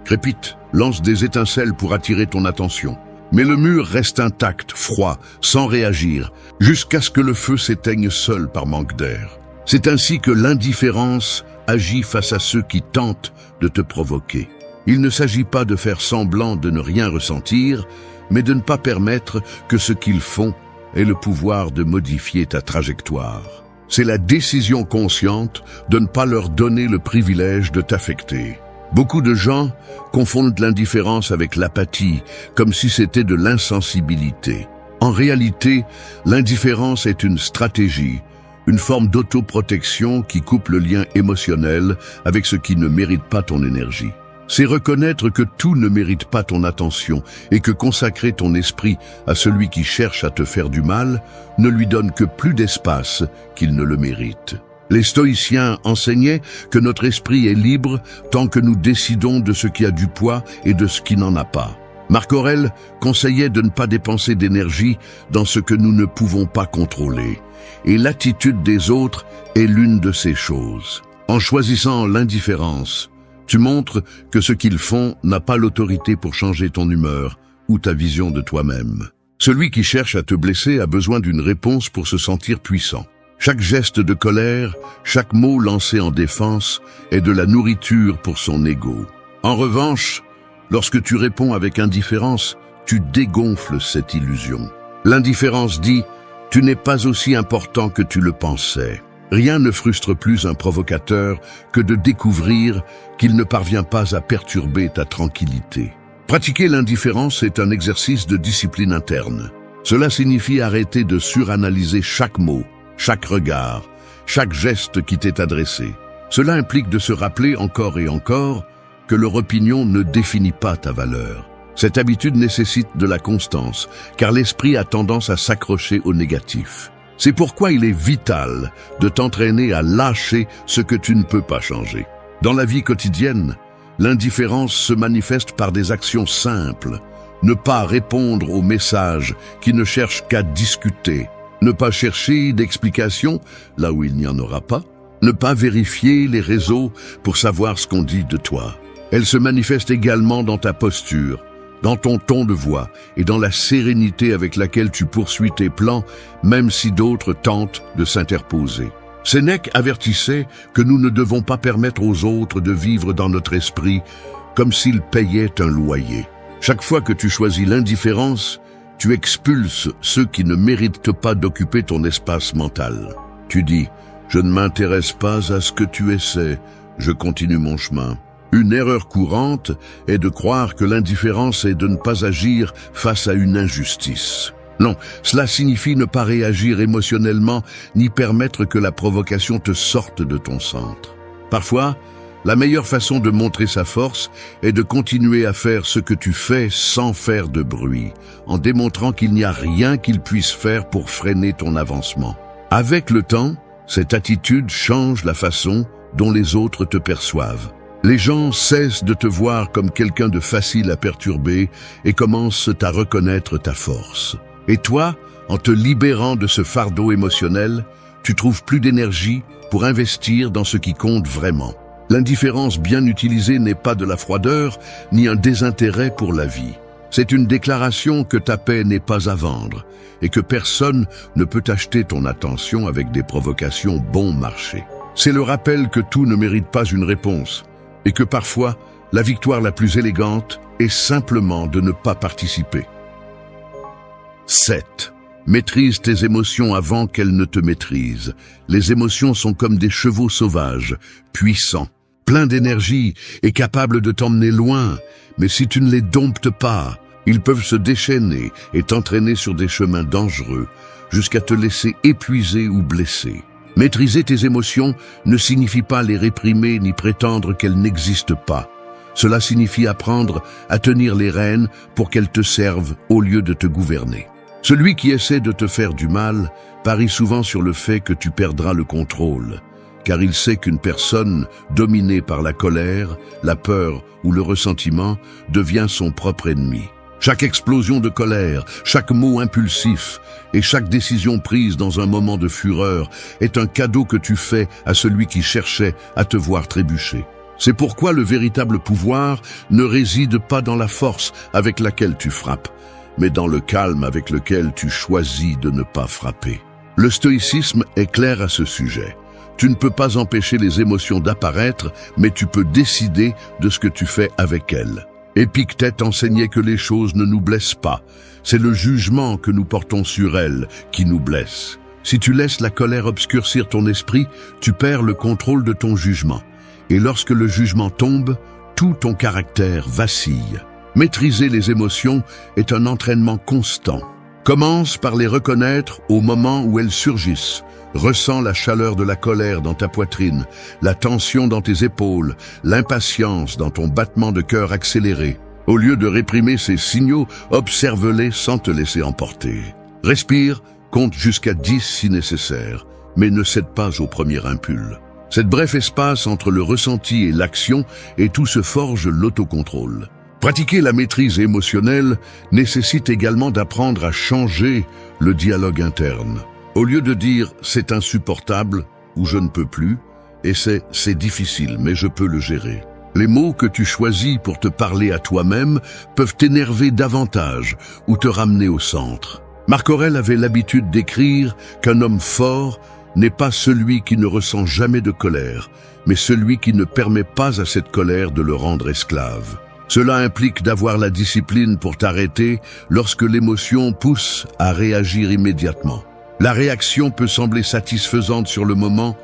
A: crépite, lance des étincelles pour attirer ton attention. Mais le mur reste intact, froid, sans réagir, jusqu'à ce que le feu s'éteigne seul par manque d'air. C'est ainsi que l'indifférence agit face à ceux qui tentent de te provoquer. Il ne s'agit pas de faire semblant de ne rien ressentir, mais de ne pas permettre que ce qu'ils font ait le pouvoir de modifier ta trajectoire. C'est la décision consciente de ne pas leur donner le privilège de t'affecter. Beaucoup de gens confondent l'indifférence avec l'apathie, comme si c'était de l'insensibilité. En réalité, l'indifférence est une stratégie, une forme d'autoprotection qui coupe le lien émotionnel avec ce qui ne mérite pas ton énergie. C'est reconnaître que tout ne mérite pas ton attention et que consacrer ton esprit à celui qui cherche à te faire du mal ne lui donne que plus d'espace qu'il ne le mérite. Les stoïciens enseignaient que notre esprit est libre tant que nous décidons de ce qui a du poids et de ce qui n'en a pas. Marc Aurèle conseillait de ne pas dépenser d'énergie dans ce que nous ne pouvons pas contrôler. Et l'attitude des autres est l'une de ces choses. En choisissant l'indifférence, tu montres que ce qu'ils font n'a pas l'autorité pour changer ton humeur ou ta vision de toi-même. Celui qui cherche à te blesser a besoin d'une réponse pour se sentir puissant. Chaque geste de colère, chaque mot lancé en défense est de la nourriture pour son ego. En revanche, lorsque tu réponds avec indifférence, tu dégonfles cette illusion. L'indifférence dit « Tu n'es pas aussi important que tu le pensais ». Rien ne frustre plus un provocateur que de découvrir qu'il ne parvient pas à perturber ta tranquillité. Pratiquer l'indifférence est un exercice de discipline interne. Cela signifie arrêter de suranalyser chaque mot, chaque regard, chaque geste qui t'est adressé. Cela implique de se rappeler encore et encore que leur opinion ne définit pas ta valeur. Cette habitude nécessite de la constance, car l'esprit a tendance à s'accrocher au négatif. C'est pourquoi il est vital de t'entraîner à lâcher ce que tu ne peux pas changer. Dans la vie quotidienne, l'indifférence se manifeste par des actions simples. Ne pas répondre aux messages qui ne cherchent qu'à discuter. Ne pas chercher d'explications là où il n'y en aura pas. Ne pas vérifier les réseaux pour savoir ce qu'on dit de toi. Elle se manifeste également dans ta posture, dans ton ton de voix et dans la sérénité avec laquelle tu poursuis tes plans, même si d'autres tentent de s'interposer. Sénèque avertissait que nous ne devons pas permettre aux autres de vivre dans notre esprit comme s'ils payaient un loyer. Chaque fois que tu choisis l'indifférence, tu expulses ceux qui ne méritent pas d'occuper ton espace mental. Tu dis « Je ne m'intéresse pas à ce que tu essaies, je continue mon chemin ». Une erreur courante est de croire que l'indifférence est de ne pas agir face à une injustice. Non, cela signifie ne pas réagir émotionnellement ni permettre que la provocation te sorte de ton centre. Parfois, la meilleure façon de montrer sa force est de continuer à faire ce que tu fais sans faire de bruit, en démontrant qu'il n'y a rien qu'il puisse faire pour freiner ton avancement. Avec le temps, cette attitude change la façon dont les autres te perçoivent. Les gens cessent de te voir comme quelqu'un de facile à perturber et commencent à reconnaître ta force. Et toi, en te libérant de ce fardeau émotionnel, tu trouves plus d'énergie pour investir dans ce qui compte vraiment. L'indifférence bien utilisée n'est pas de la froideur, ni un désintérêt pour la vie. C'est une déclaration que ta paix n'est pas à vendre, et que personne ne peut acheter ton attention avec des provocations bon marché. C'est le rappel que tout ne mérite pas une réponse, et que parfois, la victoire la plus élégante est simplement de ne pas participer. 7. Maîtrise tes émotions avant qu'elles ne te maîtrisent. Les émotions sont comme des chevaux sauvages, puissants, pleins d'énergie et capables de t'emmener loin. Mais si tu ne les domptes pas, ils peuvent se déchaîner et t'entraîner sur des chemins dangereux, jusqu'à te laisser épuisé ou blessé. Maîtriser tes émotions ne signifie pas les réprimer ni prétendre qu'elles n'existent pas. Cela signifie apprendre à tenir les rênes pour qu'elles te servent au lieu de te gouverner. Celui qui essaie de te faire du mal parie souvent sur le fait que tu perdras le contrôle, car il sait qu'une personne dominée par la colère, la peur ou le ressentiment devient son propre ennemi. Chaque explosion de colère, chaque mot impulsif et chaque décision prise dans un moment de fureur est un cadeau que tu fais à celui qui cherchait à te voir trébucher. C'est pourquoi le véritable pouvoir ne réside pas dans la force avec laquelle tu frappes, mais dans le calme avec lequel tu choisis de ne pas frapper. Le stoïcisme est clair à ce sujet. Tu ne peux pas empêcher les émotions d'apparaître, mais tu peux décider de ce que tu fais avec elles. Épictète enseignait que les choses ne nous blessent pas. C'est le jugement que nous portons sur elles qui nous blesse. Si tu laisses la colère obscurcir ton esprit, tu perds le contrôle de ton jugement. Et lorsque le jugement tombe, tout ton caractère vacille. Maîtriser les émotions est un entraînement constant. Commence par les reconnaître au moment où elles surgissent. Ressens la chaleur de la colère dans ta poitrine, la tension dans tes épaules, l'impatience dans ton battement de cœur accéléré. Au lieu de réprimer ces signaux, observe-les sans te laisser emporter. Respire, compte jusqu'à 10 si nécessaire, mais ne cède pas au premier impulse. Cette bref espace entre le ressenti et l'action, et tout se forge l'autocontrôle. Pratiquer la maîtrise émotionnelle nécessite également d'apprendre à changer le dialogue interne. Au lieu de dire « c'est insupportable » ou « je ne peux plus », et c'est difficile, mais je peux le gérer. Les mots que tu choisis pour te parler à toi-même peuvent t'énerver davantage ou te ramener au centre. Marc Aurèle avait l'habitude d'écrire qu'un homme fort n'est pas celui qui ne ressent jamais de colère, mais celui qui ne permet pas à cette colère de le rendre esclave. Cela implique d'avoir la discipline pour t'arrêter lorsque l'émotion pousse à réagir immédiatement. La réaction peut sembler satisfaisante sur le moment,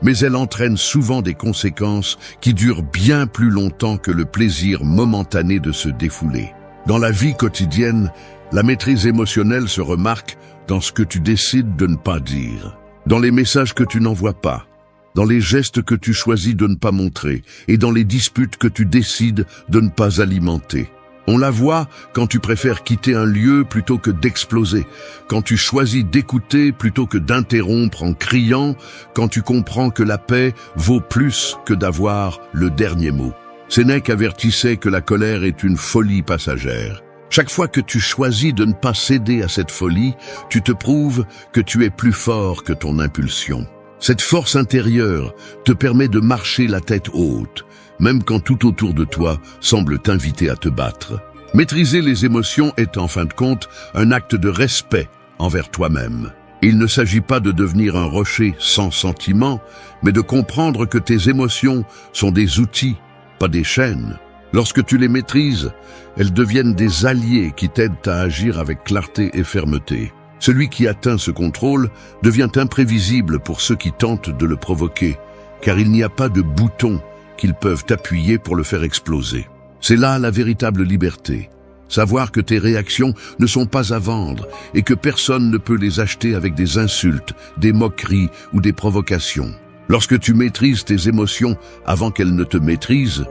A: mais elle entraîne souvent des conséquences qui durent bien plus longtemps que le plaisir momentané de se défouler. Dans la vie quotidienne, la maîtrise émotionnelle se remarque dans ce que tu décides de ne pas dire, dans les messages que tu n'envoies pas, dans les gestes que tu choisis de ne pas montrer et dans les disputes que tu décides de ne pas alimenter. On la voit quand tu préfères quitter un lieu plutôt que d'exploser, quand tu choisis d'écouter plutôt que d'interrompre en criant, quand tu comprends que la paix vaut plus que d'avoir le dernier mot. Sénèque avertissait que la colère est une folie passagère. Chaque fois que tu choisis de ne pas céder à cette folie, tu te prouves que tu es plus fort que ton impulsion. Cette force intérieure te permet de marcher la tête haute, même quand tout autour de toi semble t'inviter à te battre. Maîtriser les émotions est en fin de compte un acte de respect envers toi-même. Il ne s'agit pas de devenir un rocher sans sentiment, mais de comprendre que tes émotions sont des outils, pas des chaînes. Lorsque tu les maîtrises, elles deviennent des alliés qui t'aident à agir avec clarté et fermeté. Celui qui atteint ce contrôle devient imprévisible pour ceux qui tentent de le provoquer, car il n'y a pas de bouton qu'ils peuvent appuyer pour le faire exploser. C'est là la véritable liberté. Savoir que tes réactions ne sont pas à vendre et que personne ne peut les acheter avec des insultes, des moqueries ou des provocations. Lorsque tu maîtrises tes émotions avant qu'elles ne te maîtrisent,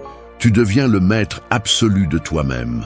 A: tu deviens le maître absolu de toi-même.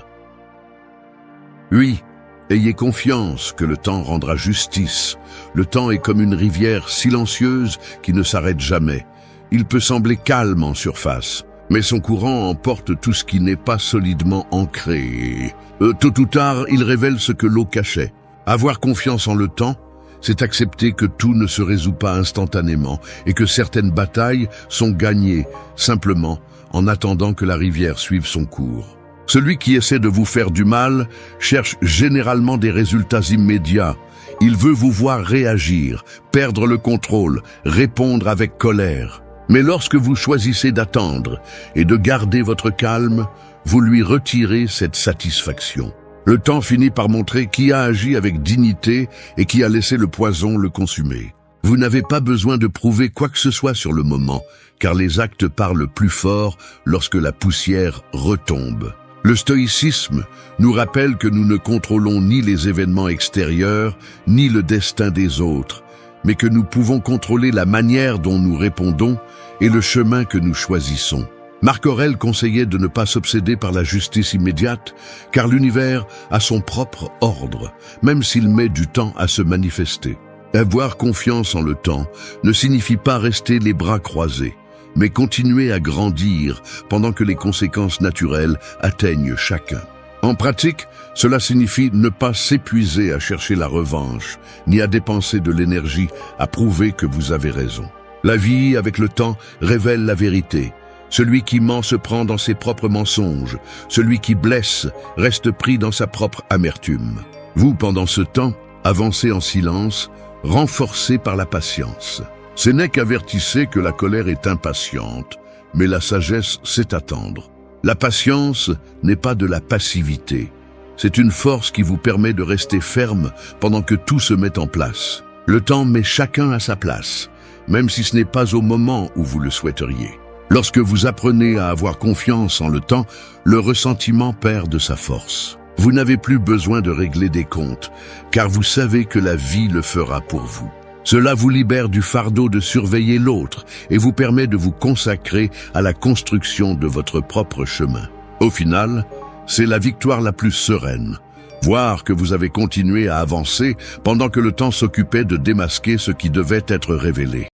A: Oui, ayez confiance que le temps rendra justice. Le temps est comme une rivière silencieuse qui ne s'arrête jamais. Il peut sembler calme en surface, mais son courant emporte tout ce qui n'est pas solidement ancré. Tôt ou tard, il révèle ce que l'eau cachait. Avoir confiance en le temps, c'est accepter que tout ne se résout pas instantanément et que certaines batailles sont gagnées simplement en attendant que la rivière suive son cours. Celui qui essaie de vous faire du mal cherche généralement des résultats immédiats. Il veut vous voir réagir, perdre le contrôle, répondre avec colère. Mais lorsque vous choisissez d'attendre et de garder votre calme, vous lui retirez cette satisfaction. Le temps finit par montrer qui a agi avec dignité et qui a laissé le poison le consumer. Vous n'avez pas besoin de prouver quoi que ce soit sur le moment, car les actes parlent plus fort lorsque la poussière retombe. Le stoïcisme nous rappelle que nous ne contrôlons ni les événements extérieurs, ni le destin des autres, mais que nous pouvons contrôler la manière dont nous répondons et le chemin que nous choisissons. Marc Aurèle conseillait de ne pas s'obséder par la justice immédiate, car l'univers a son propre ordre, même s'il met du temps à se manifester. Avoir confiance en le temps ne signifie pas rester les bras croisés, mais continuer à grandir pendant que les conséquences naturelles atteignent chacun. En pratique, cela signifie ne pas s'épuiser à chercher la revanche, ni à dépenser de l'énergie à prouver que vous avez raison. La vie, avec le temps, révèle la vérité. Celui qui ment se prend dans ses propres mensonges. Celui qui blesse reste pris dans sa propre amertume. Vous, pendant ce temps, avancez en silence, renforcé par la patience. Sénèque avertissait que la colère est impatiente, mais la sagesse sait attendre. La patience n'est pas de la passivité. C'est une force qui vous permet de rester ferme pendant que tout se met en place. Le temps met chacun à sa place, même si ce n'est pas au moment où vous le souhaiteriez. Lorsque vous apprenez à avoir confiance en le temps, le ressentiment perd de sa force. Vous n'avez plus besoin de régler des comptes, car vous savez que la vie le fera pour vous. Cela vous libère du fardeau de surveiller l'autre et vous permet de vous consacrer à la construction de votre propre chemin. Au final, c'est la victoire la plus sereine. Voir que vous avez continué à avancer pendant que le temps s'occupait de démasquer ce qui devait être révélé.